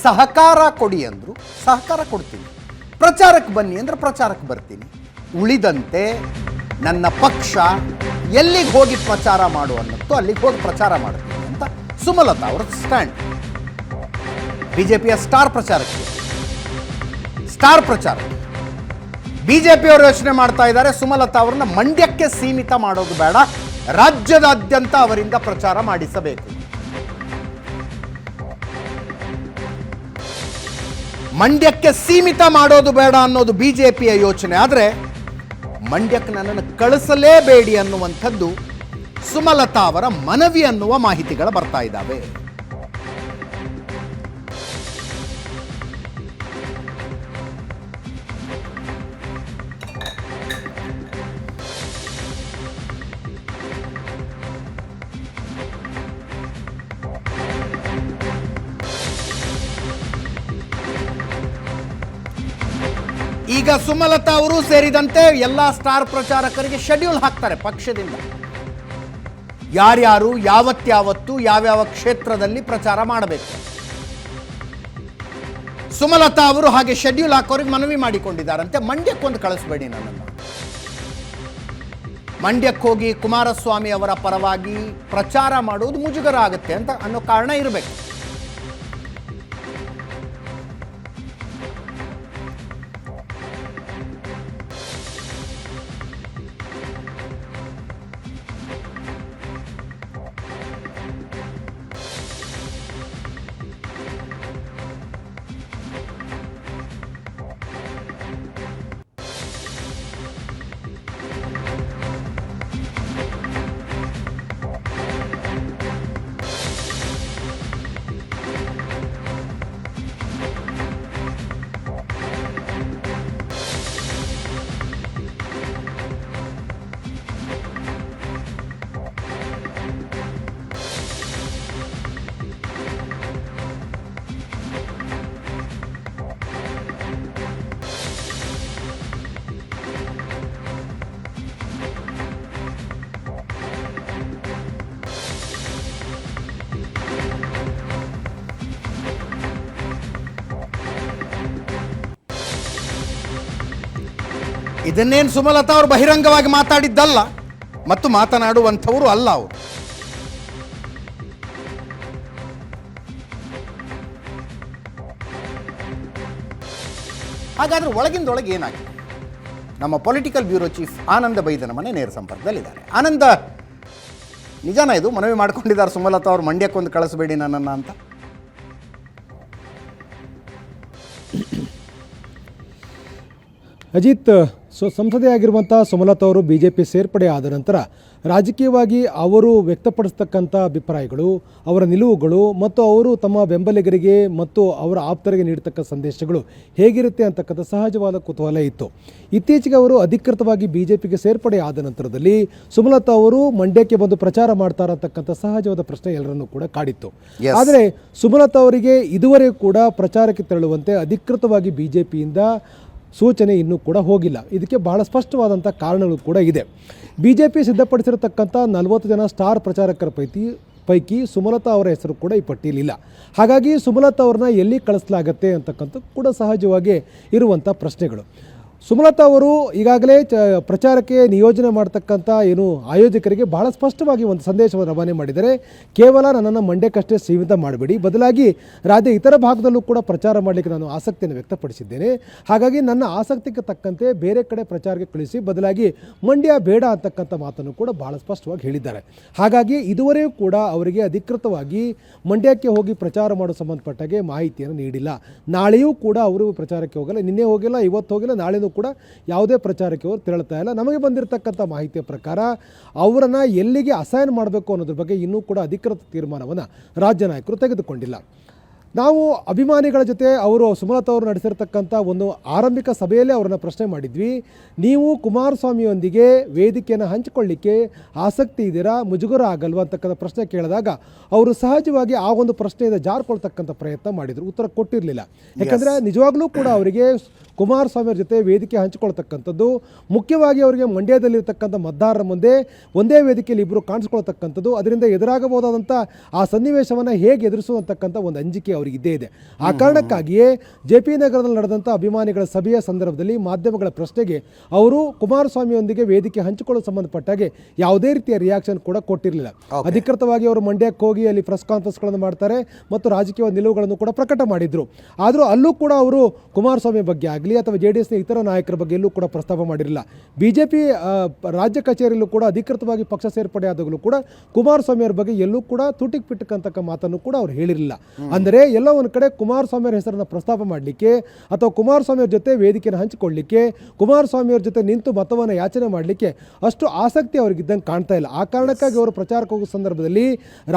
ಸಹಕಾರ ಕೊಡಿ ಅಂದರು, ಸಹಕಾರ ಕೊಡ್ತೀನಿ, ಪ್ರಚಾರಕ್ಕೆ ಬನ್ನಿ ಅಂದ್ರೆ ಪ್ರಚಾರಕ್ಕೆ ಬರ್ತೀನಿ, ಉಳಿದಂತೆ ನನ್ನ ಪಕ್ಷ ಎಲ್ಲಿಗೆ ಹೋಗಿ ಪ್ರಚಾರ ಮಾಡು ಅನ್ನೋದು ಅಲ್ಲಿಗೆ ಹೋಗಿ ಪ್ರಚಾರ ಮಾಡ್ತೀನಿ ಅಂತ ಸುಮಲತಾ ಅವರ ಸ್ಟ್ಯಾಂಡ್. ಬಿಜೆಪಿಯ ಸ್ಟಾರ್ ಪ್ರಚಾರ ಬಿಜೆಪಿಯವರು ಯೋಚನೆ ಮಾಡ್ತಾ ಇದ್ದಾರೆ, ಸುಮಲತಾ ಅವರನ್ನ ಮಂಡ್ಯಕ್ಕೆ ಸೀಮಿತ ಮಾಡೋದು ಬೇಡ, ರಾಜ್ಯದಾದ್ಯಂತ ಅವರಿಂದ ಪ್ರಚಾರ ಮಾಡಿಸಬೇಕು. ಮಂಡ್ಯಕ್ಕೆ ಸೀಮಿತ ಮಾಡೋದು ಬೇಡ ಅನ್ನೋದು ಬಿಜೆಪಿಯ ಯೋಚನೆ. ಆದರೆ ಮಂಡ್ಯಕ್ಕೆ ನನ್ನನ್ನು ಕಳಿಸಲೇಬೇಡಿ ಅನ್ನುವಂಥದ್ದು ಸುಮಲತಾ ಅವರ ಮನವಿ ಅನ್ನುವ ಮಾಹಿತಿಗಳು ಬರ್ತಾ ಇದ್ದಾವೆ. ಈಗ ಸುಮಲತಾ ಅವರು ಸೇರಿದಂತೆ ಎಲ್ಲ ಸ್ಟಾರ್ ಪ್ರಚಾರಕರಿಗೆ ಶೆಡ್ಯೂಲ್ ಹಾಕ್ತಾರೆ ಪಕ್ಷದಿಂದ, ಯಾರ್ಯಾರು ಯಾವತ್ತು ಯಾವ್ಯಾವ ಕ್ಷೇತ್ರದಲ್ಲಿ ಪ್ರಚಾರ ಮಾಡಬೇಕು. ಸುಮಲತಾ ಅವರು ಹಾಗೆ ಶೆಡ್ಯೂಲ್ ಹಾಕೋರಿಗೆ ಮನವಿ ಮಾಡಿಕೊಂಡಿದ್ದಾರಂತೆ, ಮಂಡ್ಯಕ್ಕೊಂದು ಕಳಿಸ್ಬೇಡಿ ನನ್ನನ್ನು, ಮಂಡ್ಯಕ್ಕೆ ಹೋಗಿ ಕುಮಾರಸ್ವಾಮಿ ಅವರ ಪರವಾಗಿ ಪ್ರಚಾರ ಮಾಡುವುದು ಮುಜುಗರ ಆಗುತ್ತೆ ಅಂತ ಅನ್ನೋ ಕಾರಣ ಇರಬೇಕು. ಇದನ್ನೇನು ಸುಮಲತಾ ಅವರು ಬಹಿರಂಗವಾಗಿ ಮಾತಾಡಿದ್ದಲ್ಲ ಮತ್ತು ಮಾತನಾಡುವಂಥವರು ಅಲ್ಲ ಅವರು. ಹಾಗಾದ್ರೆ ಒಳಗಿಂದೊಳಗೆ ಏನಾಗಿದೆ? ನಮ್ಮ ಪೊಲಿಟಿಕಲ್ ಬ್ಯೂರೋ ಚೀಫ್ ಆನಂದ ಬೈದನ ಮನೆ ನೇರ ಸಂಪರ್ಕದಲ್ಲಿದ್ದಾರೆ. ಆನಂದ, ನಿಜಾನ ಇದು ಮನವಿ ಮಾಡ್ಕೊಂಡಿದ್ದಾರೆ ಸುಮಲತಾ ಅವರು ಮಂಡ್ಯಕ್ಕೊಂದು ಕಳಿಸಬೇಡಿ ನನ್ನನ್ನು ಅಂತ? ಅಜಿತ್, ಸಂಸದೆಯಾಗಿರುವಂಥ ಸುಮಲತಾ ಅವರು BJP ಸೇರ್ಪಡೆ ಆದ ನಂತರ ರಾಜಕೀಯವಾಗಿ ಅವರು ವ್ಯಕ್ತಪಡಿಸ್ತಕ್ಕಂಥ ಅಭಿಪ್ರಾಯಗಳು, ಅವರ ನಿಲುವುಗಳು ಮತ್ತು ಅವರು ತಮ್ಮ ಬೆಂಬಲಿಗರಿಗೆ ಮತ್ತು ಅವರ ಆಪ್ತರಿಗೆ ನೀಡತಕ್ಕ ಸಂದೇಶಗಳು ಹೇಗಿರುತ್ತೆ ಅಂತಕ್ಕಂಥ ಸಹಜವಾದ ಕುತೂಹಲ ಇತ್ತು. ಇತ್ತೀಚೆಗೆ ಅವರು ಅಧಿಕೃತವಾಗಿ BJPಗೆ ಸೇರ್ಪಡೆ ಆದ ನಂತರದಲ್ಲಿ ಸುಮಲತಾ ಅವರು ಮಂಡ್ಯಕ್ಕೆ ಬಂದು ಪ್ರಚಾರ ಮಾಡ್ತಾರತಕ್ಕಂಥ ಸಹಜವಾದ ಪ್ರಶ್ನೆ ಎಲ್ಲರನ್ನೂ ಕೂಡ ಕಾಡಿತ್ತು. ಆದರೆ ಸುಮಲತಾ ಅವರಿಗೆ ಇದುವರೆಗೂ ಕೂಡ ಪ್ರಚಾರಕ್ಕೆ ತೆರಳುವಂತೆ ಅಧಿಕೃತವಾಗಿ BJPಯಿಂದ ಸೂಚನೆ ಇನ್ನೂ ಕೂಡ ಹೋಗಿಲ್ಲ. ಇದಕ್ಕೆ ಬಹಳ ಸ್ಪಷ್ಟವಾದಂಥ ಕಾರಣಗಳು ಕೂಡ ಇದೆ. BJP ಸಿದ್ಧಪಡಿಸಿರತಕ್ಕಂಥ 40 ಜನ ಸ್ಟಾರ್ ಪ್ರಚಾರಕರ ಪೈಕಿ ಸುಮಲತಾ ಅವರ ಹೆಸರು ಕೂಡ ಈ ಪಟ್ಟಿಯಲ್ಲಿಲ್ಲ. ಹಾಗಾಗಿ ಸುಮಲತಾ ಅವ್ರನ್ನ ಎಲ್ಲಿ ಕಳಿಸಲಾಗತ್ತೆ ಅಂತಕ್ಕಂಥ ಕೂಡ ಸಹಜವಾಗಿ ಇರುವಂಥ ಪ್ರಶ್ನೆಗಳು. ಸುಮಲತಾ ಅವರು ಈಗಾಗಲೇ ಪ್ರಚಾರಕ್ಕೆ ನಿಯೋಜನೆ ಮಾಡ್ತಕ್ಕಂಥ ಆಯೋಜಕರಿಗೆ ಬಹಳ ಸ್ಪಷ್ಟವಾಗಿ ಒಂದು ಸಂದೇಶವನ್ನು ರವಾನೆ ಮಾಡಿದರೆ, ಕೇವಲ ನನ್ನನ್ನು ಮಂಡ್ಯಕ್ಕಷ್ಟೇ ಸೀಮಿತ ಮಾಡಬೇಡಿ, ಬದಲಾಗಿ ರಾಜ್ಯದ ಇತರ ಭಾಗದಲ್ಲೂ ಕೂಡ ಪ್ರಚಾರ ಮಾಡಲಿಕ್ಕೆ ನಾನು ಆಸಕ್ತಿಯನ್ನು ವ್ಯಕ್ತಪಡಿಸಿದ್ದೇನೆ. ಹಾಗಾಗಿ ನನ್ನ ಆಸಕ್ತಿಗೆ ತಕ್ಕಂತೆ ಬೇರೆ ಕಡೆ ಪ್ರಚಾರಕ್ಕೆ ಕಳಿಸಿ, ಬದಲಾಗಿ ಮಂಡ್ಯ ಬೇಡ ಅಂತಕ್ಕಂಥ ಮಾತನ್ನು ಕೂಡ ಬಹಳ ಸ್ಪಷ್ಟವಾಗಿ ಹೇಳಿದ್ದಾರೆ. ಹಾಗಾಗಿ ಇದುವರೆಗೂ ಕೂಡ ಅವರಿಗೆ ಅಧಿಕೃತವಾಗಿ ಮಂಡ್ಯಕ್ಕೆ ಹೋಗಿ ಪ್ರಚಾರ ಮಾಡೋ ಸಂಬಂಧಪಟ್ಟಾಗೆ ಮಾಹಿತಿಯನ್ನು ನೀಡಿಲ್ಲ. ನಾಳೆಯೂ ಕೂಡ ಅವರು ಪ್ರಚಾರಕ್ಕೆ ಹೋಗಲ್ಲ, ನಿನ್ನೆ ಹೋಗಿಲ್ಲ, ಇವತ್ತು ಹೋಗಿಲ್ಲ, ನಾಳೆನೂ ಕೂಡ ಯಾವುದೇ ಪ್ರಚಾರಕ್ಕೆ ಅವರು ತೆರಳುತ್ತಾ ಇಲ್ಲ. ನಮಗೆ ಬಂದಿರತಕ್ಕಂಥ ಮಾಹಿತಿಯ ಪ್ರಕಾರ ಅವರನ್ನು ಎಲ್ಲಿಗೆ ಅಸೈನ್ ಮಾಡಬೇಕು ಅನ್ನೋದ್ರ ಬಗ್ಗೆ ಇನ್ನೂ ಕೂಡ ಅಧಿಕೃತ ತೀರ್ಮಾನವನ್ನು ರಾಜ್ಯ ನಾಯಕರು ತೆಗೆದುಕೊಂಡಿಲ್ಲ. ನಾವು ಅಭಿಮಾನಿಗಳ ಜೊತೆ ಅವರು ಸುಮಲತಾ ಅವರು ನಡೆಸಿರ್ತಕ್ಕಂಥ ಒಂದು ಆರಂಭಿಕ ಸಭೆಯಲ್ಲೇ ಅವರನ್ನು ಪ್ರಶ್ನೆ ಮಾಡಿದ್ವಿ, ನೀವು ಕುಮಾರಸ್ವಾಮಿಯೊಂದಿಗೆ ವೇದಿಕೆಯನ್ನು ಹಂಚಿಕೊಳ್ಳಿಕ್ಕೆ ಆಸಕ್ತಿ ಇದ್ದೀರಾ, ಮುಜುಗರ ಆಗಲ್ವಾ ಅಂತಕ್ಕಂಥ ಪ್ರಶ್ನೆ ಕೇಳಿದಾಗ ಅವರು ಸಹಜವಾಗಿ ಆ ಒಂದು ಪ್ರಶ್ನೆಯಿಂದ ಜಾರ್ಕೊಳ್ತಕ್ಕಂಥ ಪ್ರಯತ್ನ ಮಾಡಿದರು, ಉತ್ತರ ಕೊಟ್ಟಿರಲಿಲ್ಲ. ಯಾಕಂದರೆ ನಿಜವಾಗ್ಲೂ ಕೂಡ ಅವರಿಗೆ ಕುಮಾರಸ್ವಾಮಿ ಅವ್ರ ಜೊತೆ ವೇದಿಕೆ ಹಂಚಿಕೊಳ್ತಕ್ಕಂಥದ್ದು, ಮುಖ್ಯವಾಗಿ ಅವರಿಗೆ ಮಂಡ್ಯದಲ್ಲಿರ್ತಕ್ಕಂಥ ಮತದಾರರ ಮುಂದೆ ಒಂದೇ ವೇದಿಕೆಯಲ್ಲಿ ಇಬ್ಬರು ಕಾಣಿಸ್ಕೊಳ್ತಕ್ಕಂಥದ್ದು, ಅದರಿಂದ ಎದುರಾಗಬಹುದಾದಂಥ ಆ ಸನ್ನಿವೇಶವನ್ನು ಹೇಗೆ ಎದುರಿಸುವಂತಕ್ಕಂಥ ಒಂದು ಅಂಜಿಕೆ ಅವರಿಗೆ ಇದ್ದೇ ಇದೆ. ಆ ಕಾರಣಕ್ಕಾಗಿಯೇ JP ನಗರದಲ್ಲಿ ನಡೆದಂಥ ಅಭಿಮಾನಿಗಳ ಸಭೆಯ ಸಂದರ್ಭದಲ್ಲಿ ಮಾಧ್ಯಮಗಳ ಪ್ರಶ್ನೆಗೆ ಅವರು ಕುಮಾರಸ್ವಾಮಿಯೊಂದಿಗೆ ವೇದಿಕೆ ಹಂಚಿಕೊಳ್ಳಲು ಸಂಬಂಧಪಟ್ಟಾಗೆ ಯಾವುದೇ ರೀತಿಯ ರಿಯಾಕ್ಷನ್ ಕೂಡ ಕೊಟ್ಟಿರಲಿಲ್ಲ. ಅಧಿಕೃತವಾಗಿ ಅವರು ಮಂಡ್ಯಕ್ಕೆ ಹೋಗಿ ಅಲ್ಲಿ ಪ್ರೆಸ್ ಕಾನ್ಫರೆನ್ಸ್ಗಳನ್ನು ಮಾಡ್ತಾರೆ ಮತ್ತು ರಾಜಕೀಯ ನಿಲುವುಗಳನ್ನು ಕೂಡ ಪ್ರಕಟ ಮಾಡಿದ್ರು. ಆದರೂ ಅಲ್ಲೂ ಕೂಡ ಅವರು ಕುಮಾರಸ್ವಾಮಿ ಬಗ್ಗೆ ಆಗಲಿ ಅಥವಾ JDSನ ಇತರ ನಾಯಕರ ಬಗ್ಗೆ ಎಲ್ಲೂ ಕೂಡ ಪ್ರಸ್ತಾಪ ಮಾಡಿರಲಿಲ್ಲ. BJP ರಾಜ್ಯ ಕಚೇರಿಯಲ್ಲೂ ಕೂಡ ಅಧಿಕೃತವಾಗಿ ಪಕ್ಷ ಸೇರ್ಪಡೆ ಆದಾಗಲೂ ಕೂಡ ಕುಮಾರಸ್ವಾಮಿ ಅವರ ಬಗ್ಗೆ ಎಲ್ಲೂ ಕೂಡ ತುಟಿಕ್ ಪಿಟ್ಟಕ್ಕಂತಕ್ಕ ಮಾತನ್ನು ಕೂಡ ಅವರು ಹೇಳಿರಲಿಲ್ಲ. ಅಂದರೆ ಎಲ್ಲ ಒಂದು ಕಡೆ ಕುಮಾರಸ್ವಾಮಿ ಅವರ ಹೆಸರನ್ನು ಪ್ರಸ್ತಾಪ ಮಾಡಲಿಕ್ಕೆ ಅಥವಾ ಕುಮಾರಸ್ವಾಮಿ ಅವ್ರ ಜೊತೆ ವೇದಿಕೆಯನ್ನು ಹಂಚಿಕೊಳ್ಳಲಿಕ್ಕೆ, ಕುಮಾರಸ್ವಾಮಿ ಅವ್ರ ಜೊತೆ ನಿಂತು ಮತವನ್ನು ಯಾಚನೆ ಮಾಡಲಿಕ್ಕೆ ಅಷ್ಟು ಆಸಕ್ತಿ ಅವ್ರಿಗಿದ್ದಂಗೆ ಕಾಣ್ತಾ ಇಲ್ಲ. ಆ ಕಾರಣಕ್ಕಾಗಿ ಅವರು ಪ್ರಚಾರಕ್ಕೆ ಹೋಗೋ ಸಂದರ್ಭದಲ್ಲಿ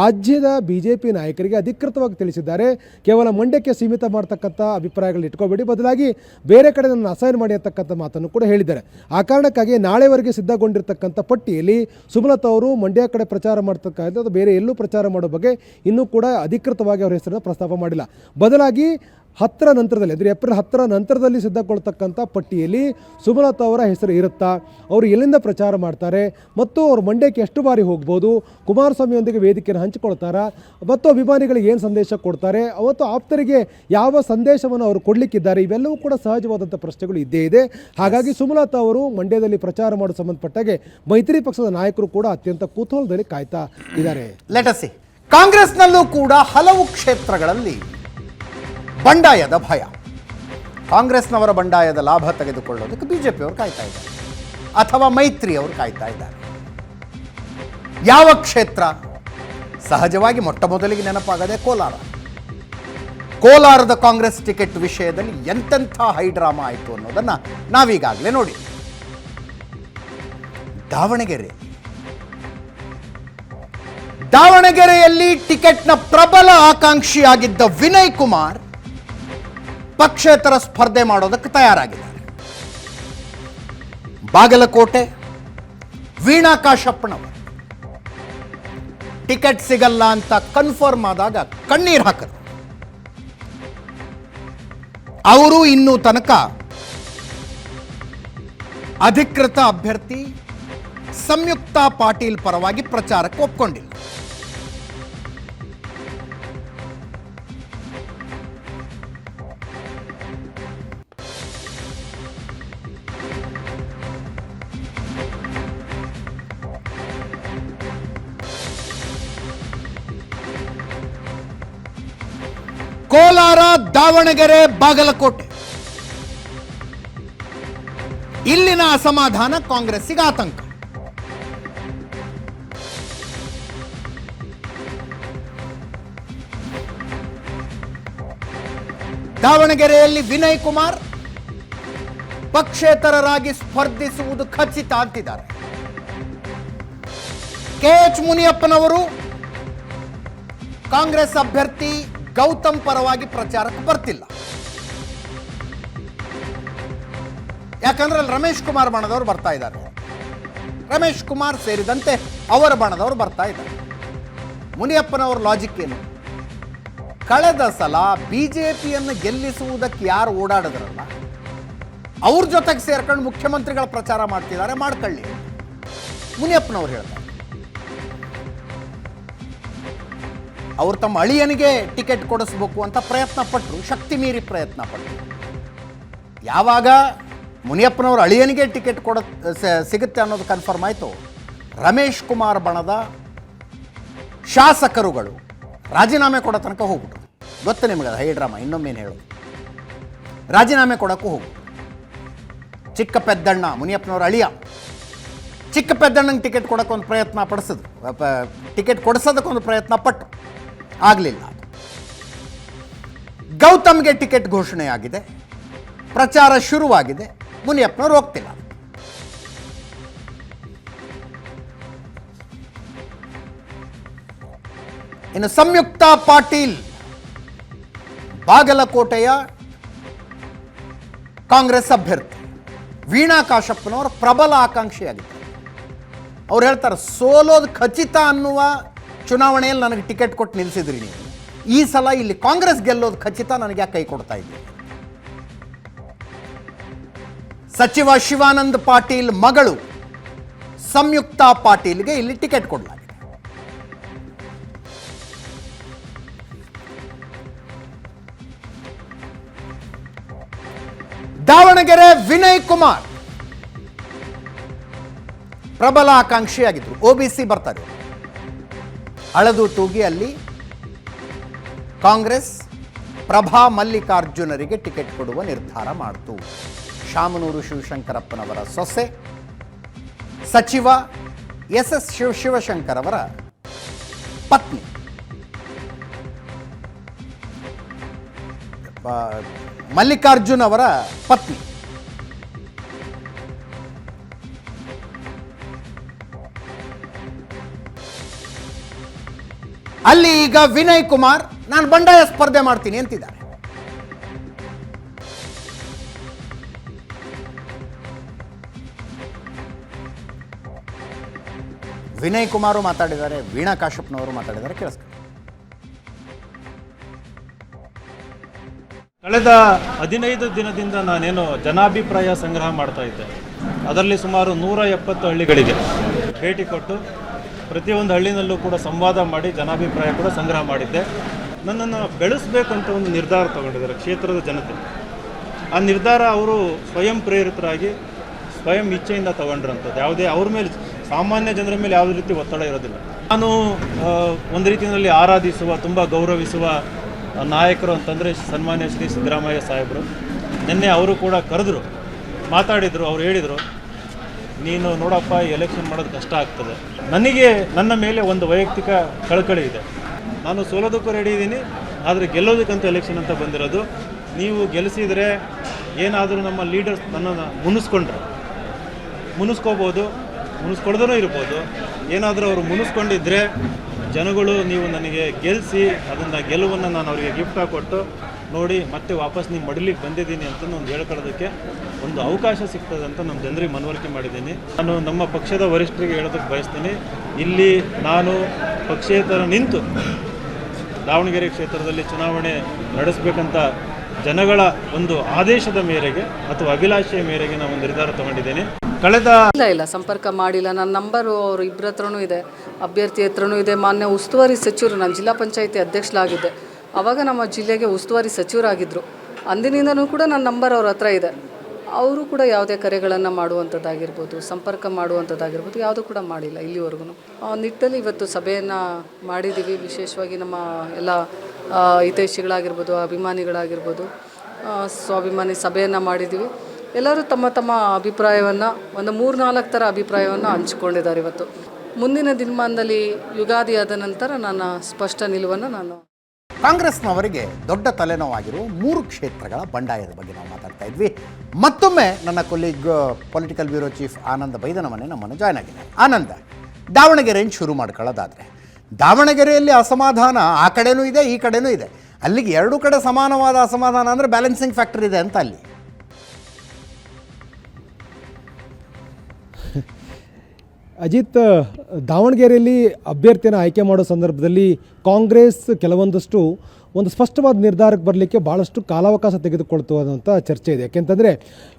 ರಾಜ್ಯದ BJP ನಾಯಕರಿಗೆ ಅಧಿಕೃತವಾಗಿ ತಿಳಿಸಿದ್ದಾರೆ, ಕೇವಲ ಮಂಡ್ಯಕ್ಕೆ ಸೀಮಿತ ಮಾಡ್ತಕ್ಕಂಥ ಅಭಿಪ್ರಾಯಗಳನ್ನ ಇಟ್ಕೋಬೇಡಿ, ಬದಲಾಗಿ ಬೇರೆ ಕಡೆ ನನ್ನ ಅಸೈನ್ ಮಾಡಿ ಅಂತಕ್ಕಂಥ ಮಾತನ್ನು ಕೂಡ ಹೇಳಿದ್ದಾರೆ. ಆ ಕಾರಣಕ್ಕಾಗಿ ನಾಳೆವರೆಗೆ ಸಿದ್ಧಗೊಂಡಿರ್ತಕ್ಕಂಥ ಪಟ್ಟಿಯಲ್ಲಿ ಸುಮಲತಾ ಅವರು ಮಂಡ್ಯ ಕಡೆ ಪ್ರಚಾರ ಮಾಡ್ತಕ್ಕಂಥ ಬೇರೆ ಎಲ್ಲೂ ಪ್ರಚಾರ ಮಾಡೋ ಬಗ್ಗೆ ಇನ್ನೂ ಕೂಡ ಅಧಿಕೃತವಾಗಿ ಅವರ ಹೆಸರನ್ನು ಪ್ರಸ್ತಾಪ ಮಾಡಿಲ್ಲ. ಬದಲಾಗಿ 10ರ ನಂತರದಲ್ಲಿ ಅಂದರೆ ಏಪ್ರಿಲ್ 10ರ ನಂತರದಲ್ಲಿ ಸಿದ್ಧಗೊಳ್ತಕ್ಕಂಥ ಪಟ್ಟಿಯಲ್ಲಿ ಸುಮಲತಾ ಅವರ ಹೆಸರು ಇರುತ್ತಾ, ಅವರು ಎಲ್ಲಿಂದ ಪ್ರಚಾರ ಮಾಡ್ತಾರೆ ಮತ್ತು ಅವರು ಮಂಡ್ಯಕ್ಕೆ ಎಷ್ಟು ಬಾರಿ ಹೋಗ್ಬೋದು, ಕುಮಾರಸ್ವಾಮಿಯೊಂದಿಗೆ ವೇದಿಕೆಯನ್ನು ಹಂಚಿಕೊಳ್ತಾರಾ ಮತ್ತು ಅಭಿಮಾನಿಗಳಿಗೆ ಏನು ಸಂದೇಶ ಕೊಡ್ತಾರೆ, ಅವತ್ತು ಆಪ್ತರಿಗೆ ಯಾವ ಸಂದೇಶವನ್ನು ಅವರು ಕೊಡಲಿಕ್ಕಿದ್ದಾರೆ, ಇವೆಲ್ಲವೂ ಕೂಡ ಸಹಜವಾದಂಥ ಪ್ರಶ್ನೆಗಳು ಇದ್ದೇ ಇದೆ. ಹಾಗಾಗಿ ಸುಮಲತಾ ಅವರು ಮಂಡ್ಯದಲ್ಲಿ ಪ್ರಚಾರ ಮಾಡೋ ಸಂಬಂಧಪಟ್ಟಾಗೆ ಮೈತ್ರಿ ಪಕ್ಷದ ನಾಯಕರು ಕೂಡ ಅತ್ಯಂತ ಕುತೂಹಲದಲ್ಲಿ ಕಾಯ್ತಾ ಇದ್ದಾರೆ. Let us see. ಕಾಂಗ್ರೆಸ್ನಲ್ಲೂ ಕೂಡ ಹಲವು ಕ್ಷೇತ್ರಗಳಲ್ಲಿ ಬಂಡಾಯದ ಭಯ. ಕಾಂಗ್ರೆಸ್ನವರ ಬಂಡಾಯದ ಲಾಭ ತೆಗೆದುಕೊಳ್ಳೋದಕ್ಕೆ BJP ಅವರು ಕಾಯ್ತಾ ಇದ್ದಾರೆ ಅಥವಾ ಮೈತ್ರಿ ಅವರು ಕಾಯ್ತಾ ಇದ್ದಾರೆ. ಯಾವ ಕ್ಷೇತ್ರ? ಸಹಜವಾಗಿ ಮೊಟ್ಟ ಮೊದಲಿಗೆ ನೆನಪಾಗದೆ ಕೋಲಾರದ ಕಾಂಗ್ರೆಸ್ ಟಿಕೆಟ್ ವಿಷಯದಲ್ಲಿ ಎಂತೆಂಥ ಹೈಡ್ರಾಮಾ ಆಯಿತು ಅನ್ನೋದನ್ನು ನಾವೀಗಾಗಲೇ ನೋಡಿ. ದಾವಣಗೆರೆಯಲ್ಲಿ ಟಿಕೆಟ್ನ ಪ್ರಬಲ ಆಕಾಂಕ್ಷಿಯಾಗಿದ್ದ ವಿನಯ್ ಕುಮಾರ್ ಪಕ್ಷೇತರ ಸ್ಪರ್ಧೆ ಮಾಡೋದಕ್ಕೆ ತಯಾರಾಗಿದ್ದಾರೆ. ಬಾಗಲಕೋಟೆ ವೀಣಾ ಕಾಶಪ್ಪನವರು ಟಿಕೆಟ್ ಸಿಗಲ್ಲ ಅಂತ ಕನ್ಫರ್ಮ್ ಆದಾಗ ಕಣ್ಣೀರು ಹಾಕಿದ್ರು. ಅವರು ಇನ್ನೂ ತನಕ ಅಧಿಕೃತ ಅಭ್ಯರ್ಥಿ ಸಂಯುಕ್ತಾ ಪಾಟೀಲ್ ಪರವಾಗಿ ಪ್ರಚಾರಕ್ಕೆ ಒಪ್ಕೊಂಡಿಲ್ಲ. ಕೋಲಾರ, ದಾವಣಗೆರೆ, ಬಾಗಲಕೋಟೆ ಇಲ್ಲಿನ ಅಸಮಾಧಾನ ಕಾಂಗ್ರೆಸ್ಸಿಗೆ ಆತಂಕ. ದಾವಣಗೆರೆಯಲ್ಲಿ ವಿನಯ್ ಕುಮಾರ್ ಪಕ್ಷೇತರರಾಗಿ ಸ್ಪರ್ಧಿಸುವುದು ಖಚಿತ ಅಂತಿದ್ದಾರೆ. ಕೆಎಚ್ ಮುನಿಯಪ್ಪನವರು ಕಾಂಗ್ರೆಸ್ ಅಭ್ಯರ್ಥಿ ಗೌತಮ್ ಪರವಾಗಿ ಪ್ರಚಾರಕ್ಕೆ ಬರ್ತಿಲ್ಲ. ಯಾಕಂದ್ರೆ ಅಲ್ಲಿ ರಮೇಶ್ ಕುಮಾರ್ ಬಣದವರು ಬರ್ತಾ ಇದ್ದಾರೆ. ರಮೇಶ್ ಕುಮಾರ್ ಸೇರಿದಂತೆ ಅವರ ಬಣದವರು ಬರ್ತಾ ಇದ್ದಾರೆ. ಮುನಿಯಪ್ಪನವರ ಲಾಜಿಕ್ ಏನು? ಕಳೆದ ಸಲ ಬಿಜೆಪಿಯನ್ನು ಗೆಲ್ಲಿಸುವುದಕ್ಕೆ ಯಾರು ಓಡಾಡಿದ್ರಲ್ಲ ಅವ್ರ ಜೊತೆಗೆ ಸೇರ್ಕೊಂಡು ಮುಖ್ಯಮಂತ್ರಿಗಳ ಪ್ರಚಾರ ಮಾಡ್ತಿದ್ದಾರೆ, ಮಾಡ್ಕೊಳ್ಳಿ. ಮುನಿಯಪ್ಪನವ್ರು ಹೇಳ್ತಾರೆ ಅವರು ತಮ್ಮ ಅಳಿಯನಿಗೆ ಟಿಕೆಟ್ ಕೊಡಿಸ್ಬೇಕು ಅಂತ ಪ್ರಯತ್ನ ಪಟ್ಟರು, ಶಕ್ತಿ ಮೀರಿ ಪ್ರಯತ್ನ ಪಟ್ಟರು. ಯಾವಾಗ ಮುನಿಯಪ್ಪನವ್ರ ಅಳಿಯನಿಗೆ ಟಿಕೆಟ್ ಸಿಗುತ್ತೆ ಅನ್ನೋದು ಕನ್ಫರ್ಮ್ ಆಯಿತು, ರಮೇಶ್ ಕುಮಾರ್ ಬಣದ ಶಾಸಕರುಗಳು ರಾಜೀನಾಮೆ ಕೊಡೋ ತನಕ ಹೋಗ್ಬಿಟ್ರು. ಗೊತ್ತು ನಿಮಗೆ ಹೈಡ್ರಾಮಾ, ಇನ್ನೊಮ್ಮೇನು ಹೇಳೋದು, ರಾಜೀನಾಮೆ ಕೊಡೋಕ್ಕೂ ಹೋಗ್ಬಿಟ್ರು. ಚಿಕ್ಕ ಪೆದ್ದಣ್ಣ, ಮುನಿಯಪ್ಪನವ್ರ ಅಳಿಯ, ಚಿಕ್ಕ ಪೆದ್ದಣ್ಣಂಗೆ ಟಿಕೆಟ್ ಕೊಡೋಕ್ಕೊಂದು ಪ್ರಯತ್ನ ಪಡಿಸಿದ್ರು, ಟಿಕೆಟ್ ಕೊಡಿಸೋದಕ್ಕೊಂದು ಪ್ರಯತ್ನ ಪಟ್ಟರು, ಆಗಲಿಲ್ಲ. ಗೌತಮ್ಗೆ ಟಿಕೆಟ್ ಘೋಷಣೆಯಾಗಿದೆ, ಪ್ರಚಾರ ಶುರುವಾಗಿದೆ, ಮುನಿಯಪ್ಪನವ್ರು ಹೋಗ್ತಿಲ್ಲ. ಇನ್ನು ಸಂಯುಕ್ತ ಪಾಟೀಲ್ ಬಾಗಲಕೋಟೆಯ ಕಾಂಗ್ರೆಸ್ ಅಭ್ಯರ್ಥಿ, ವೀಣಾ ಕಾಶಪ್ಪನವರ ಪ್ರಬಲ ಆಕಾಂಕ್ಷಿಯಾಗಿದ್ದಾರೆ. ಅವ್ರು ಹೇಳ್ತಾರೆ ಸೋಲೋದು ಖಚಿತ ಅನ್ನುವ ಚುನಾವಣೆಯಲ್ಲಿ ನನಗೆ ಟಿಕೆಟ್ ಕೊಟ್ಟು ನಿಲ್ಲಿಸಿದ್ರಿ ನೀವು, ಈ ಸಲ ಇಲ್ಲಿ ಕಾಂಗ್ರೆಸ್ ಗೆಲ್ಲೋದು ಖಚಿತ, ನನಗೆ ಯಾಕೆ ಕೈ ಕೊಡ್ತಾ ಇದ್ದೀರಿ? ಸಚಿವ ಶಿವಾನಂದ ಪಾಟೀಲ್ ಮಗಳು ಸಂಯುಕ್ತ ಪಾಟೀಲ್ಗೆ ಇಲ್ಲಿ ಟಿಕೆಟ್ ಕೊಡಲಾಗಿದೆ. ದಾವಣಗೆರೆ ವಿನಯ್ ಕುಮಾರ್ ಪ್ರಬಲ ಆಕಾಂಕ್ಷಿಯಾಗಿದ್ರು, ಒಬಿಸಿ ಬರ್ತಾರೆ. ಅಳದು ತೂಗಿ ಅಲ್ಲಿ ಕಾಂಗ್ರೆಸ್ ಪ್ರಭಾ ಮಲ್ಲಿಕಾರ್ಜುನರಿಗೆ ಟಿಕೆಟ್ ಕೊಡುವ ನಿರ್ಧಾರ ಮಾಡಿತು. ಶಾಮನೂರು ಶಿವಶಂಕರಪ್ಪನವರ ಸೊಸೆ ಸಚಿವ ಎಸ್ ಶಿವಶಂಕರ್ ಅವರ ಪತ್ನಿ ಮಲ್ಲಿಕಾರ್ಜುನ್ ಅವರ ಪತ್ನಿ. ಅಲ್ಲಿ ಈಗ ವಿನಯ್ ಕುಮಾರ್ ನಾನು ಬಂಡಾಯ ಸ್ಪರ್ಧೆ ಮಾಡ್ತೀನಿ ಅಂತಿದ್ದಾರೆ. ವಿನಯ್ ಕುಮಾರ್ ಮಾತಾಡಿದ್ದಾರೆ, ವೀಣಾ ಕಾಶಪ್ಪನವರು ಮಾತಾಡಿದ್ದಾರೆ, ಕೇಳಿಸ್ತಾರೆ. ಕಳೆದ 15 ದಿನದಿಂದ ನಾನೇನು ಜನಾಭಿಪ್ರಾಯ ಸಂಗ್ರಹ ಮಾಡ್ತಾ ಇದ್ದೆ. ಅದರಲ್ಲಿ ಸುಮಾರು 170 ಹಳ್ಳಿಗಳಿಗೆ ಭೇಟಿ ಕೊಟ್ಟು ಪ್ರತಿಯೊಂದು ಹಳ್ಳಿನಲ್ಲೂ ಕೂಡ ಸಂವಾದ ಮಾಡಿ ಜನಾಭಿಪ್ರಾಯ ಕೂಡ ಸಂಗ್ರಹ ಮಾಡಿದ್ದೆ. ನನ್ನನ್ನು ಬೆಳೆಸಬೇಕು ಅಂತ ಒಂದು ನಿರ್ಧಾರ ತಗೊಂಡಿದ್ದಾರೆ ಕ್ಷೇತ್ರದ ಜನತೆ. ಆ ನಿರ್ಧಾರ ಅವರು ಸ್ವಯಂ ಪ್ರೇರಿತರಾಗಿ ಸ್ವಯಂ ಇಚ್ಛೆಯಿಂದ ತಗೊಂಡ್ರಂಥದ್ದು. ಯಾವುದೇ ಅವ್ರ ಮೇಲೆ, ಸಾಮಾನ್ಯ ಜನರ ಮೇಲೆ ಯಾವುದೇ ರೀತಿ ಒತ್ತಡ ಇರೋದಿಲ್ಲ. ನಾನು ಒಂದು ರೀತಿಯಲ್ಲಿ ಆರಾಧಿಸುವ, ತುಂಬ ಗೌರವಿಸುವ ನಾಯಕರು ಅಂತಂದರೆ ಸನ್ಮಾನ್ಯ ಶ್ರೀ ಸಿದ್ದರಾಮಯ್ಯ ಸಾಹೇಬರು. ನಿನ್ನೆ ಅವರು ಕೂಡ ಕರೆದ್ರು, ಮಾತಾಡಿದರು. ಅವ್ರು ಹೇಳಿದರು, ನೀನು ನೋಡಪ್ಪ ಎಲೆಕ್ಷನ್ ಮಾಡೋದು ಕಷ್ಟ ಆಗ್ತದೆ. ನನಗೆ ನನ್ನ ಮೇಲೆ ಒಂದು ವೈಯಕ್ತಿಕ ಕಳಕಳಿ ಇದೆ. ನಾನು ಸೋಲೋದಕ್ಕೂ ರೆಡಿ ಇದ್ದೀನಿ, ಆದರೆ ಗೆಲ್ಲೋದಕ್ಕಂತ ಎಲೆಕ್ಷನ್ ಅಂತ ಬಂದಿರೋದು. ನೀವು ಗೆಲ್ಲಿಸಿದರೆ ಏನಾದರೂ ನಮ್ಮ ಲೀಡರ್ಸ್ ನನ್ನನ್ನು ಮುನಿಸ್ಕೋಬೋದು, ಮುನಿಸ್ಕೊಳ್ದೂ ಇರ್ಬೋದು. ಏನಾದರೂ ಅವರು ಮುನಿಸ್ಕೊಂಡಿದ್ದರೆ ಜನಗಳು ನೀವು ನನಗೆ ಗೆಲ್ಲಿಸಿ ಅದನ್ನು ಗೆಲುವನ್ನು ನಾನು ಅವರಿಗೆ ಗಿಫ್ಟಾಗಿ ಕೊಟ್ಟು ನೋಡಿ ಮತ್ತೆ ವಾಪಸ್ ನಿಮ್ಮ ಮಡಲಿಗೆ ಬಂದಿದ್ದೀನಿ ಅಂತ ಒಂದು ಹೇಳ್ಕೊಳ್ಳೋದಕ್ಕೆ ಒಂದು ಅವಕಾಶ ಸಿಗ್ತದೆ ಅಂತ ನಮ್ಮ ಜನರಿಗೆ ಮನವರಿಕೆ ಮಾಡಿದ್ದೀನಿ. ನಾನು ನಮ್ಮ ಪಕ್ಷದ ವರಿಷ್ಠರಿಗೆ ಹೇಳೋದಕ್ಕೆ ಬಯಸ್ತೀನಿ, ಇಲ್ಲಿ ನಾನು ಪಕ್ಷೇತರ ನಿಂತು ದಾವಣಗೆರೆ ಕ್ಷೇತ್ರದಲ್ಲಿ ಚುನಾವಣೆ ನಡೆಸಬೇಕಂತ ಜನಗಳ ಒಂದು ಆದೇಶದ ಮೇರೆಗೆ ಅಥವಾ ಅಭಿಲಾಷೆಯ ಮೇರೆಗೆ ನಾನು ಒಂದು ನಿರ್ಧಾರ ತಗೊಂಡಿದ್ದೇನೆ. ಇಲ್ಲ ಸಂಪರ್ಕ ಮಾಡಿಲ್ಲ. ನನ್ನ ನಂಬರು ಅವ್ರ ಇಬ್ಬರ ಹತ್ರನೂ ಇದೆ, ಅಭ್ಯರ್ಥಿ ಹತ್ರನೂ ಇದೆ. ಮಾನ್ಯ ಉಸ್ತುವಾರಿ ಸಚಿವರು, ನಾನು ಜಿಲ್ಲಾ ಪಂಚಾಯಿತಿ ಅಧ್ಯಕ್ಷರಾಗಿದ್ದೆ, ಆವಾಗ ನಮ್ಮ ಜಿಲ್ಲೆಗೆ ಉಸ್ತುವಾರಿ ಸಚಿವರಾಗಿದ್ದರು. ಅಂದಿನಿಂದನೂ ಕೂಡ ನನ್ನ ನಂಬರ್ ಅವ್ರ ಹತ್ರ ಇದೆ. ಅವರು ಕೂಡ ಯಾವುದೇ ಕರೆಗಳನ್ನು ಮಾಡುವಂಥದ್ದಾಗಿರ್ಬೋದು, ಸಂಪರ್ಕ ಮಾಡುವಂಥದ್ದಾಗಿರ್ಬೋದು, ಯಾವುದೂ ಕೂಡ ಮಾಡಿಲ್ಲ ಇಲ್ಲಿವರೆಗೂ. ನಿಟ್ಟಲ್ಲಿ ಇವತ್ತು ಸಭೆಯನ್ನು ಮಾಡಿದ್ದೀವಿ. ವಿಶೇಷವಾಗಿ ನಮ್ಮ ಎಲ್ಲ ಹಿತೈಷಿಗಳಾಗಿರ್ಬೋದು, ಅಭಿಮಾನಿಗಳಾಗಿರ್ಬೋದು, ಸ್ವಾಭಿಮಾನಿ ಸಭೆಯನ್ನು ಮಾಡಿದ್ದೀವಿ. ಎಲ್ಲರೂ ತಮ್ಮ ತಮ್ಮ ಅಭಿಪ್ರಾಯವನ್ನು, ಒಂದು 3-4 ಥರ ಅಭಿಪ್ರಾಯವನ್ನು ಹಂಚಿಕೊಂಡಿದ್ದಾರೆ. ಇವತ್ತು ಮುಂದಿನ ದಿನಮಾನದಲ್ಲಿ ಯುಗಾದಿ ಆದ ನಂತರ ನನ್ನ ಸ್ಪಷ್ಟ ನಿಲುವನ್ನು ನಾನು ಕಾಂಗ್ರೆಸ್ನವರಿಗೆ ದೊಡ್ಡ ತಲೆನೋವಾಗಿರುವ 3 ಕ್ಷೇತ್ರಗಳ ಬಂಡಾಯದ ಬಗ್ಗೆ ನಾವು ಮಾತಾಡ್ತಾ ಇದ್ವಿ. ಮತ್ತೊಮ್ಮೆ ನನ್ನ ಕೊಲೀಗ್ ಪೊಲಿಟಿಕಲ್ ಬ್ಯೂರೋ ಚೀಫ್ ಆನಂದ ಬೈದನಮನೆ ನಮ್ಮನ್ನು ಜಾಯ್ನ್ ಆಗಿದೆ. ಆನಂದ, ದಾವಣಗೆರೆಯನ್ನು ಶುರು ಮಾಡ್ಕೊಳ್ಳೋದಾದರೆ, ದಾವಣಗೆರೆಯಲ್ಲಿ ಅಸಮಾಧಾನ ಆ ಕಡೆನೂ ಇದೆ, ಈ ಕಡೆನೂ ಇದೆ. ಅಲ್ಲಿಗೆ 2 ಕಡೆ ಸಮಾನವಾದ ಅಸಮಾಧಾನ ಅಂದರೆ ಬ್ಯಾಲೆನ್ಸಿಂಗ್ ಫ್ಯಾಕ್ಟರ್ ಇದೆ ಅಂತ ಅಲ್ಲಿ. ಅಜಿತ್, ದಾವಣಗೆರೆಯಲ್ಲಿ ಅಭ್ಯರ್ಥಿಯನ್ನು ಆಯ್ಕೆ ಮಾಡೋ ಸಂದರ್ಭದಲ್ಲಿ ಕಾಂಗ್ರೆಸ್ ಕೆಲವೊಂದಷ್ಟು ಒಂದು ಸ್ಪಷ್ಟವಾದ ನಿರ್ಧಾರಕ್ಕೆ ಬರಲಿಕ್ಕೆ ಭಾಳಷ್ಟು ಕಾಲಾವಕಾಶ ತೆಗೆದುಕೊಳ್ತುವಂಥ ಚರ್ಚೆ ಇದೆ. ಯಾಕೆಂತಂದರೆ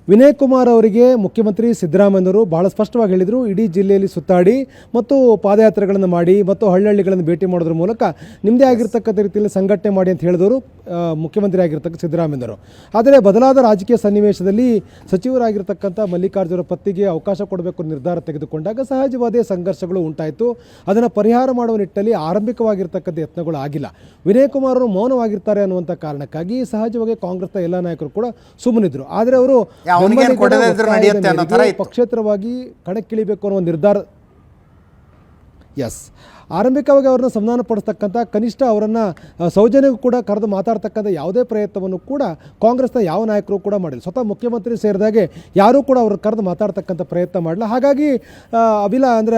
ವಿನಯ್ ಕುಮಾರ್ ಅವರಿಗೆ ಮುಖ್ಯಮಂತ್ರಿ ಸಿದ್ದರಾಮಯ್ಯನವರು ಭಾಳ ಸ್ಪಷ್ಟವಾಗಿ ಹೇಳಿದರು, ಇಡೀ ಜಿಲ್ಲೆಯಲ್ಲಿ ಸುತ್ತಾಡಿ ಮತ್ತು ಪಾದಯಾತ್ರೆಗಳನ್ನು ಮಾಡಿ ಮತ್ತು ಹಳ್ಳಿಗಳನ್ನು ಭೇಟಿ ಮಾಡೋದ್ರ ಮೂಲಕ ನಿಮ್ಮದೇ ಆಗಿರ್ತಕ್ಕಂಥ ರೀತಿಯಲ್ಲಿ ಸಂಘಟನೆ ಮಾಡಿ ಅಂತ ಹೇಳಿದವರು ಮುಖ್ಯಮಂತ್ರಿ ಆಗಿರ್ತಕ್ಕ ಸಿದ್ದರಾಮಯ್ಯನವರು. ಆದರೆ ಬದಲಾದ ರಾಜಕೀಯ ಸನ್ನಿವೇಶದಲ್ಲಿ ಸಚಿವರಾಗಿರ್ತಕ್ಕಂಥ ಮಲ್ಲಿಕಾರ್ಜುನ ಪತ್ತಿಗೆ ಅವಕಾಶ ಕೊಡಬೇಕು ನಿರ್ಧಾರ ತೆಗೆದುಕೊಂಡಾಗ ಸಹಜವಾದ ಸಂಘರ್ಷಗಳು ಉಂಟಾಯಿತು. ಅದನ್ನು ಪರಿಹಾರ ಮಾಡುವ ನಿಟ್ಟಿನಲ್ಲಿ ಆರಂಭಿಕವಾಗಿರ್ತಕ್ಕಂಥ ಯತ್ನಗಳು ಆಗಿಲ್ಲ. ವಿನಯ್ ಕುಮಾರ್ ಅವರು ಮೌನವಾಗಿರ್ತಾರೆ ಅನ್ನುವಂಥ ಕಾರಣಕ್ಕಾಗಿ ಸಹಜವಾಗಿ ಕಾಂಗ್ರೆಸ್ನ ಎಲ್ಲ ನಾಯಕರು ಕೂಡ ಸುಮ್ಮನಿದ್ರು. ಆದರೆ ಅವರು ಪಕ್ಷೇತರವಾಗಿ ಕಣಕ್ಕಿಳಿಬೇಕು ಅನ್ನೋ ನಿರ್ಧಾರ, ಆರಂಭಿಕವಾಗಿ ಅವ್ರನ್ನ ಸಂಧಾನ ಪಡಿಸ್ತಕ್ಕಂಥ, ಕನಿಷ್ಠ ಅವರನ್ನು ಸೌಜನ್ಯಕ್ಕೂ ಕೂಡ ಕರೆದು ಮಾತಾಡ್ತಕ್ಕಂಥ ಯಾವುದೇ ಪ್ರಯತ್ನವನ್ನು ಕೂಡ ಕಾಂಗ್ರೆಸ್ನ ಯಾವ ನಾಯಕರು ಕೂಡ ಮಾಡಿಲ್ಲ. ಸ್ವತಃ ಮುಖ್ಯಮಂತ್ರಿ ಸೇರಿದಾಗೆ ಯಾರೂ ಕೂಡ ಅವ್ರನ್ನ ಕರೆದು ಮಾತಾಡ್ತಕ್ಕಂಥ ಪ್ರಯತ್ನ ಮಾಡಿಲ್ಲ. ಹಾಗಾಗಿ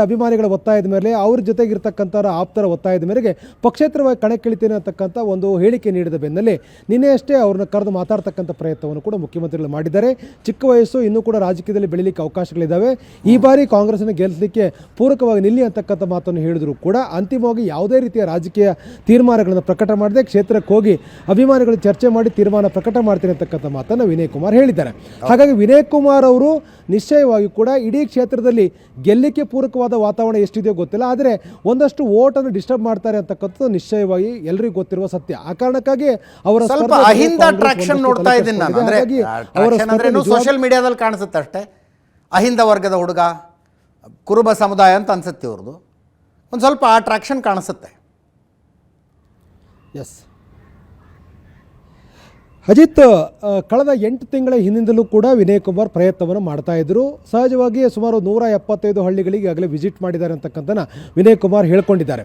ಅಭಿಮಾನಿಗಳ ಒತ್ತಾಯದ ಮೇಲೆ, ಅವ್ರ ಜೊತೆಗಿರ್ತಕ್ಕಂಥ ಆಪ್ತರ ಒತ್ತಾಯದ ಮೇರೆಗೆ ಪಕ್ಷೇತರವಾಗಿ ಕಣಕ್ಕಿಳಿತೇನೆ ಅಂತಕ್ಕಂಥ ಒಂದು ಹೇಳಿಕೆ ನೀಡಿದ ಬೆನ್ನಲ್ಲೇ ನಿನ್ನೆಯಷ್ಟೇ ಅವ್ರನ್ನ ಕರೆದು ಮಾತಾಡ್ತಕ್ಕಂಥ ಪ್ರಯತ್ನವನ್ನು ಕೂಡ ಮುಖ್ಯಮಂತ್ರಿಗಳು ಮಾಡಿದ್ದಾರೆ. ಚಿಕ್ಕ ವಯಸ್ಸು, ಇನ್ನೂ ಕೂಡ ರಾಜಕೀಯದಲ್ಲಿ ಬೆಳೀಲಿಕ್ಕೆ ಅವಕಾಶಗಳಿದ್ದಾವೆ. ಈ ಬಾರಿ ಕಾಂಗ್ರೆಸ್ನ ಗೆಲ್ಲಿಸಲಿಕ್ಕೆ ಪೂರಕವಾಗಿ ನಿಲ್ಲಿ ಅಂತಕ್ಕಂಥ ಮಾತನ್ನು ಹೇಳಿದ್ರು ಕೂಡ ಅಂತಿಮವಾಗಿ ಯಾವುದೇ ರೀತಿಯ ರಾಜಕೀಯ ತೀರ್ಮಾನಗಳನ್ನು ಪ್ರಕಟ ಮಾಡದೆ ಕ್ಷೇತ್ರಕ್ಕೆ ಹೋಗಿ ಅಭಿಮಾನಿಗಳು ಚರ್ಚೆ ಮಾಡಿ ತೀರ್ಮಾನ ಪ್ರಕಟ ಮಾಡ್ತೀನಿ ಅಂತಕ್ಕಂಥ ಮಾತನ್ನು ವಿನಯ್ ಕುಮಾರ್ ಹೇಳಿದ್ದಾರೆ. ಹಾಗಾಗಿ ವಿನಯ್ ಕುಮಾರ್ ಅವರು ನಿಶ್ಚಯವಾಗಿ ಕೂಡ ಇಡೀ ಕ್ಷೇತ್ರದಲ್ಲಿ ಗೆಲ್ಲಿಕ್ಕೆ ಪೂರಕವಾದ ವಾತಾವರಣ ಎಷ್ಟಿದೆಯೋ ಗೊತ್ತಿಲ್ಲ, ಆದರೆ ಒಂದಷ್ಟು ಓಟನ್ನು ಡಿಸ್ಟರ್ಬ್ ಮಾಡ್ತಾರೆ ಅಂತಕ್ಕಂಥದ್ದು ನಿಶ್ಚಯವಾಗಿ ಎಲ್ಲರಿಗೂ ಗೊತ್ತಿರುವ ಸತ್ಯ. ಆ ಕಾರಣಕ್ಕಾಗಿ ಅವರ ಸ್ವಲ್ಪ ಅಹಿಂದ ಟ್ರಾಕ್ಷನ್ ನೋಡ್ತಾ ಇದ್ದೀನಿ ನಾನು. ಅಂದ್ರೆ ಸೋಷಿಯಲ್ ಮೀಡಿಯಾದಲ್ಲಿ ಕಾಣಿಸುತ್ತೆ ಅಷ್ಟೇ. ಅಹಿಂದ ವರ್ಗದ ಹುಡುಗ, ಕುರುಬ ಸಮುದಾಯ ಅಂತ ಅನ್ಸುತ್ತೆ ಇವ್ರದ್ದು. ಒಂದು ಸ್ವಲ್ಪ ಆ ಟ್ರಾಕ್ಷನ್ ಕಾಣಿಸುತ್ತೆ. ಎಸ್ ಅಜಿತ್, ಕಳೆದ 8 ತಿಂಗಳ ಹಿಂದಿಂದಲೂ ಕೂಡ ವಿನಯ್ ಕುಮಾರ್ ಪ್ರಯತ್ನವನ್ನು ಮಾಡ್ತಾ ಇದ್ರು. ಸಹಜವಾಗಿ ಸುಮಾರು 175 ಹಳ್ಳಿಗಳಿಗೆ ಆಗಲೇ ವಿಸಿಟ್ ಮಾಡಿದ್ದಾರೆ ಅಂತಕ್ಕಂಥ ವಿನಯ್ ಕುಮಾರ್ ಹೇಳ್ಕೊಂಡಿದ್ದಾರೆ.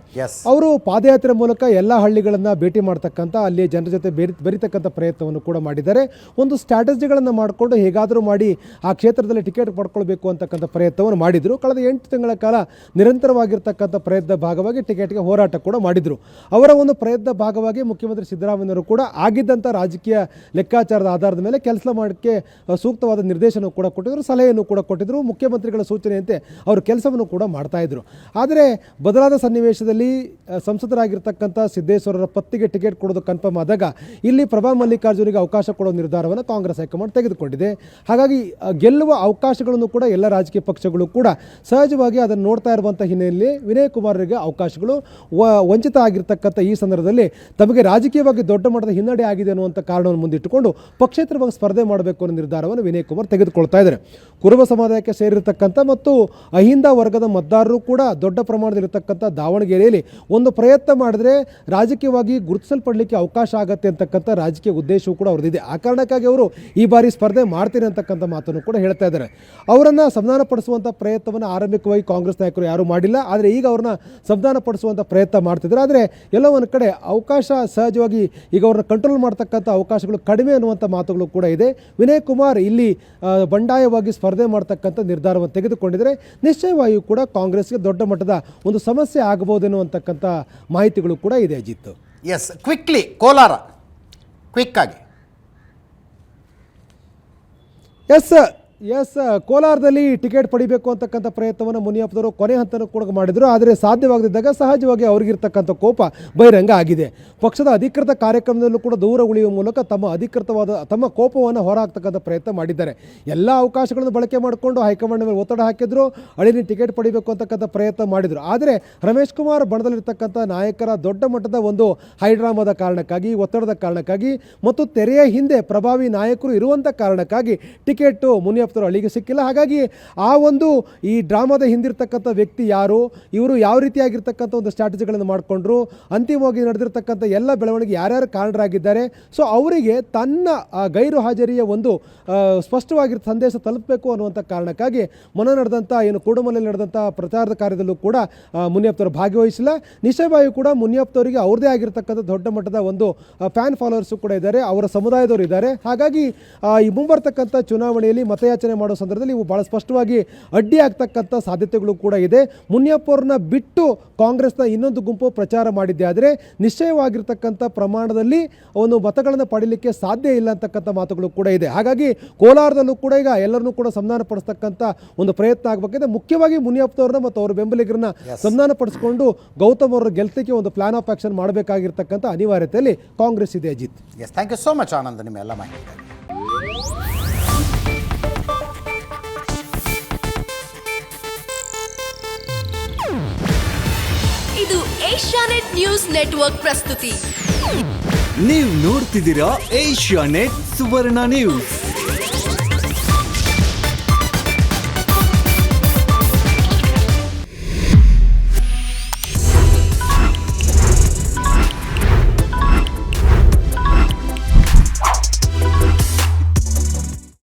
ಅವರು ಪಾದಯಾತ್ರೆ ಮೂಲಕ ಎಲ್ಲ ಹಳ್ಳಿಗಳನ್ನು ಭೇಟಿ ಮಾಡ್ತಕ್ಕಂಥ, ಅಲ್ಲಿ ಜನರ ಜೊತೆ ಬೆರಿತಕ್ಕಂಥ ಪ್ರಯತ್ನವನ್ನು ಕೂಡ ಮಾಡಿದ್ದಾರೆ. ಒಂದು ಸ್ಟ್ರಾಟಜಿಗಳನ್ನು ಮಾಡಿಕೊಂಡು ಹೇಗಾದರೂ ಮಾಡಿ ಆ ಕ್ಷೇತ್ರದಲ್ಲಿ ಟಿಕೆಟ್ ಪಡ್ಕೊಳ್ಬೇಕು ಅಂತಕ್ಕಂಥ ಪ್ರಯತ್ನವನ್ನು ಮಾಡಿದರು. ಕಳೆದ 8 ತಿಂಗಳ ಕಾಲ ನಿರಂತರವಾಗಿರ್ತಕ್ಕಂಥ ಪ್ರಯತ್ನ ಭಾಗವಾಗಿ ಟಿಕೆಟ್ಗೆ ಹೋರಾಟ ಕೂಡ ಮಾಡಿದರು. ಅವರ ಒಂದು ಪ್ರಯತ್ನ ಭಾಗವಾಗಿ ಮುಖ್ಯಮಂತ್ರಿ ಸಿದ್ದರಾಮಯ್ಯನವರು ಕೂಡ ಆಗಿದ್ದಂಥ ರಾಜಕೀಯ ಲೆಕ್ಕಾಚಾರದ ಆಧಾರದ ಮೇಲೆ ಕೆಲಸ ಮಾಡೋಕ್ಕೆ ಸೂಕ್ತವಾದ ನಿರ್ದೇಶನ ಕೂಡ ಕೊಟ್ಟಿದ್ದರು, ಸಲಹೆಯನ್ನು ಕೂಡ ಕೊಟ್ಟಿದ್ದರು. ಮುಖ್ಯಮಂತ್ರಿಗಳ ಸೂಚನೆಯಂತೆ ಅವರು ಕೆಲಸವನ್ನು ಕೂಡ ಮಾಡ್ತಾ ಇದ್ರು. ಆದರೆ ಬದಲಾದ ಸನ್ನಿವೇಶದಲ್ಲಿ ಸಂಸದರಾಗಿರ್ತಕ್ಕಂಥ ಸಿದ್ದೇಶ್ವರರ ಪತ್ತಿಗೆ ಟಿಕೆಟ್ ಕೊಡೋದು ಕನ್ಫರ್ಮ್ ಆದಾಗ ಇಲ್ಲಿ ಪ್ರಭಾ ಮಲ್ಲಿಕಾರ್ಜುನಿಗೆ ಅವಕಾಶ ಕೊಡೋ ನಿರ್ಧಾರವನ್ನು ಕಾಂಗ್ರೆಸ್ ಹೈಕಮಾಂಡ್ ತೆಗೆದುಕೊಂಡಿದೆ. ಹಾಗಾಗಿ ಗೆಲ್ಲುವ ಅವಕಾಶಗಳನ್ನು ಕೂಡ ಎಲ್ಲ ರಾಜಕೀಯ ಪಕ್ಷಗಳು ಕೂಡ ಸಹಜವಾಗಿ ಅದನ್ನು ನೋಡ್ತಾ ಇರುವಂಥ ಹಿನ್ನೆಲೆಯಲ್ಲಿ ವಿನಯ್ ಕುಮಾರ್ಗೆ ಅವಕಾಶಗಳು ವಂಚಿತ ಆಗಿರ್ತಕ್ಕಂಥ ಈ ಸಂದರ್ಭದಲ್ಲಿ ತಮಗೆ ರಾಜಕೀಯವಾಗಿ ದೊಡ್ಡ ಮಟ್ಟದ ಹಿನ್ನಡೆ ಆಗಿದೆ ಅನ್ನುವಂಥ ಕಾರಣವನ್ನು ಮುಂದಿಟ್ಟುಕೊಂಡು ಪಕ್ಷೇತರವಾಗಿ ಸ್ಪರ್ಧೆ ಮಾಡಬೇಕು ಅನ್ನೋ ನಿರ್ಧಾರವನ್ನು ವಿನಯ್ ಕುಮಾರ್ ತೆಗೆದುಕೊಳ್ತಾ ಇದ್ದಾರೆ. ಕುರುಬ ಸಮುದಾಯಕ್ಕೆ ಸೇರಿರ್ತಕ್ಕಂಥ ಮತ್ತು ಅಹಿಂದ ವರ್ಗದ ಮತದಾರರು ಕೂಡ ದೊಡ್ಡ ಪ್ರಮಾಣದಲ್ಲಿರ್ತಕ್ಕಂಥ ದಾವಣಗೆರೆಯಲ್ಲಿ ಒಂದು ಪ್ರಯತ್ನ ಮಾಡಿದ್ರೆ ರಾಜಕೀಯವಾಗಿ ಗುರುತಿಸಲ್ಪಡಲಿಕ್ಕೆ ಅವಕಾಶ ಆಗುತ್ತೆ ಅಂತಕ್ಕಂಥ ರಾಜಕೀಯ ಉದ್ದೇಶವೂ ಕೂಡ ಅವ್ರದ್ದಿದೆ. ಆ ಕಾರಣಕ್ಕಾಗಿ ಅವರು ಈ ಬಾರಿ ಸ್ಪರ್ಧೆ ಮಾಡ್ತೀನಿ ಅಂತಕ್ಕಂಥ ಮಾತನ್ನು ಕೂಡ ಹೇಳ್ತಾ ಇದ್ದಾರೆ. ಅವರನ್ನು ಸಂಧಾನಪಡಿಸುವಂಥ ಪ್ರಯತ್ನವನ್ನು ಆರಂಭಿಕವಾಗಿ ಕಾಂಗ್ರೆಸ್ ನಾಯಕರು ಯಾರೂ ಮಾಡಿಲ್ಲ. ಆದರೆ ಈಗ ಅವ್ರನ್ನ ಸಂಧಾನಪಡಿಸುವಂಥ ಪ್ರಯತ್ನ ಮಾಡ್ತಿದ್ದಾರೆ. ಆದರೆ ಎಲ್ಲೋ ಒಂದು ಕಡೆ ಅವಕಾಶ ಸಹಜವಾಗಿ ಈಗ ಅವ್ರನ್ನ ಕಂಟ್ರೋಲ್ ಮಾಡ್ತಕ್ಕಂಥ ಅವಕಾಶಗಳು ಕಡಿಮೆ ಅನ್ನುವಂಥ ಮಾತುಗಳು ಕೂಡ ಇದೆ. ವಿನಯ್ ಕುಮಾರ್ ಇಲ್ಲಿ ಬಂಡಾಯವಾಗಿ ಸ್ಪರ್ಧೆ ಮಾಡ್ತಕ್ಕಂಥ ನಿರ್ಧಾರವನ್ನು ತೆಗೆದುಕೊಂಡಿದ್ದಾರೆ. ನಿಶ್ಚಯವಾಗಿಯೂ ಕೂಡ ಕಾಂಗ್ರೆಸ್ಗೆ ದೊಡ್ಡ ಮಟ್ಟದ ಒಂದು ಸಮಸ್ಯೆ ಆಗಬಹುದೇನೋ ಅಂತಕ್ಕಂಥ ಮಾಹಿತಿಗಳು ಕೂಡ ಇದೆ. Ajith, yes, quickly Kolar, quick ಆಗಿ. ಎಸ್, ಕೋಲಾರದಲ್ಲಿ ಟಿಕೆಟ್ ಪಡಿಬೇಕು ಅಂತಕ್ಕಂಥ ಪ್ರಯತ್ನವನ್ನು ಮುನಿಯಪ್ಪದವರು ಕೊನೆ ಹಂತನೂ ಕೂಡ ಮಾಡಿದರು. ಆದರೆ ಸಾಧ್ಯವಾಗದಿದ್ದಾಗ ಸಹಜವಾಗಿ ಅವ್ರಿಗಿರ್ತಕ್ಕಂಥ ಕೋಪ ಬಹಿರಂಗ ಆಗಿದೆ. ಪಕ್ಷದ ಅಧಿಕೃತ ಕಾರ್ಯಕ್ರಮದಲ್ಲೂ ಕೂಡ ದೂರ ಉಳಿಯುವ ಮೂಲಕ ತಮ್ಮ ಕೋಪವನ್ನು ಹೊರಹಾಕ್ತಕ್ಕಂಥ ಪ್ರಯತ್ನ ಮಾಡಿದ್ದಾರೆ. ಎಲ್ಲ ಅವಕಾಶಗಳನ್ನು ಬಳಕೆ ಮಾಡಿಕೊಂಡು ಹೈಕಮಾಂಡ್ ಮೇಲೆ ಒತ್ತಡ ಹಾಕಿದ್ರು, ಅಳಿನಿ ಟಿಕೆಟ್ ಪಡಿಬೇಕು ಅಂತಕ್ಕಂಥ ಪ್ರಯತ್ನ ಮಾಡಿದರು. ಆದರೆ ರಮೇಶ್ ಕುಮಾರ್ ಬಣದಲ್ಲಿರ್ತಕ್ಕಂಥ ನಾಯಕರ ದೊಡ್ಡ ಮಟ್ಟದ ಒಂದು ಹೈಡ್ರಾಮಾದ ಕಾರಣಕ್ಕಾಗಿ, ಒತ್ತಡದ ಕಾರಣಕ್ಕಾಗಿ ಮತ್ತು ತೆರೆಯ ಹಿಂದೆ ಪ್ರಭಾವಿ ನಾಯಕರು ಇರುವಂಥ ಕಾರಣಕ್ಕಾಗಿ ಟಿಕೆಟ್ ಮುನಿಯಪ್ಪ ಮುನಿಯಪ್ಪನವರು ಹಳ್ಳಿಗೆ ಸಿಕ್ಕಿಲ್ಲ. ಹಾಗಾಗಿ ಆ ಒಂದು ಈ ಡ್ರಾಮಾದ ಹಿಂದಿರ್ತಕ್ಕಂಥ ವ್ಯಕ್ತಿ ಯಾರು, ಇವರು ಯಾವ ರೀತಿಯಾಗಿರ್ತಕ್ಕಂಥ ಒಂದು ಸ್ಟ್ರಾಟಜಿಗಳನ್ನು ಮಾಡಿಕೊಂಡ್ರು, ಅಂತಿಮವಾಗಿ ನಡೆದಿರ್ತಕ್ಕಂಥ ಎಲ್ಲ ಬೆಳವಣಿಗೆ ಯಾರ್ಯಾರು ಕಾರಣರಾಗಿದ್ದಾರೆ, ಸೊ ಅವರಿಗೆ ತನ್ನ ಗೈರು ಹಾಜರಿಯ ಒಂದು ಸ್ಪಷ್ಟವಾಗಿರೋ ಸಂದೇಶ ತಲುಪಬೇಕು ಅನ್ನುವಂಥ ಕಾರಣಕ್ಕಾಗಿ ಮೊನ್ನೆ ನಡೆದಂಥ ಏನು ಕೂಡಮಲೆಯಲ್ಲಿ ನಡೆದಂಥ ಪ್ರಚಾರದ ಕಾರ್ಯದಲ್ಲೂ ಕೂಡ ಮುನಿಯಪ್ಪನವರು ಭಾಗವಹಿಸಿಲ್ಲ. ನಿಶಾಬಾಯಿ ಕೂಡ ಮುನಿಯಪ್ಪನವರಿಗೆ ಅವ್ರದ್ದೇ ಆಗಿರ್ತಕ್ಕಂಥ ದೊಡ್ಡ ಮಟ್ಟದ ಒಂದು ಫ್ಯಾನ್ ಫಾಲೋವರ್ಸು ಕೂಡ ಇದ್ದಾರೆ, ಅವರ ಸಮುದಾಯದವರು ಇದ್ದಾರೆ. ಹಾಗಾಗಿ ಈ ಮುಂಬರ್ತಕ್ಕಂಥ ಚುನಾವಣೆಯಲ್ಲಿ ಮತಯಾಚನೆ ಮಾಡೋ ಸಂದರ್ಭದಲ್ಲಿ ಇವು ಭಾಳ ಸ್ಪಷ್ಟವಾಗಿ ಅಡ್ಡಿ ಆಗ್ತಕ್ಕಂಥ ಸಾಧ್ಯತೆಗಳು ಕೂಡ ಇದೆ. ಮುನಿಯಪ್ಪವ್ರನ್ನ ಬಿಟ್ಟು ಕಾಂಗ್ರೆಸ್ನ ಇನ್ನೊಂದು ಗುಂಪು ಪ್ರಚಾರ ಮಾಡಿದ್ದೆ ಆದರೆ ನಿಶ್ಚಯವಾಗಿರ್ತಕ್ಕಂಥ ಪ್ರಮಾಣದಲ್ಲಿ ಒಂದು ಮತಗಳನ್ನು ಪಡೀಲಿಕ್ಕೆ ಸಾಧ್ಯ ಇಲ್ಲ ಅಂತಕ್ಕಂಥ ಮಾತುಗಳು ಕೂಡ ಇದೆ. ಹಾಗಾಗಿ ಕೋಲಾರದಲ್ಲೂ ಕೂಡ ಈಗ ಎಲ್ಲರನ್ನೂ ಕೂಡ ಸಮಾಧಾನ ಪಡಿಸ್ತಕ್ಕಂಥ ಒಂದು ಪ್ರಯತ್ನ ಆಗಬೇಕಿದೆ. ಮುಖ್ಯವಾಗಿ ಮುನಿಯಪ್ಪನವ್ರನ್ನ ಮತ್ತು ಅವರ ಬೆಂಬಲಿಗರನ್ನ ಸಮಾಧಾನ ಪಡಿಸ್ಕೊಂಡು ಗೌತಮ್ ಅವರ ಗೆಲ್ತಿಗೆ ಒಂದು ಪ್ಲಾನ್ ಆಫ್ ಆಕ್ಷನ್ ಮಾಡಬೇಕಾಗಿರ್ತಕ್ಕಂಥ ಅನಿವಾರ್ಯತೆಯಲ್ಲಿ ಕಾಂಗ್ರೆಸ್ ಇದೆ. Ajith, yes, thank you so much Anand, ನಿಮ್ಮ ಎಲ್ಲ ಮಾಹಿತಿ. ಇದು ಏಷ್ಯಾನೆಟ್ ನ್ಯೂಸ್ ನೆಟ್ವರ್ಕ್ ಪ್ರಸ್ತುತಿ. ನೀವು ನೋಡ್ತಿದ್ದೀರಾ ಏಷ್ಯಾನೆಟ್ ಸುವರ್ಣ ನ್ಯೂಸ್.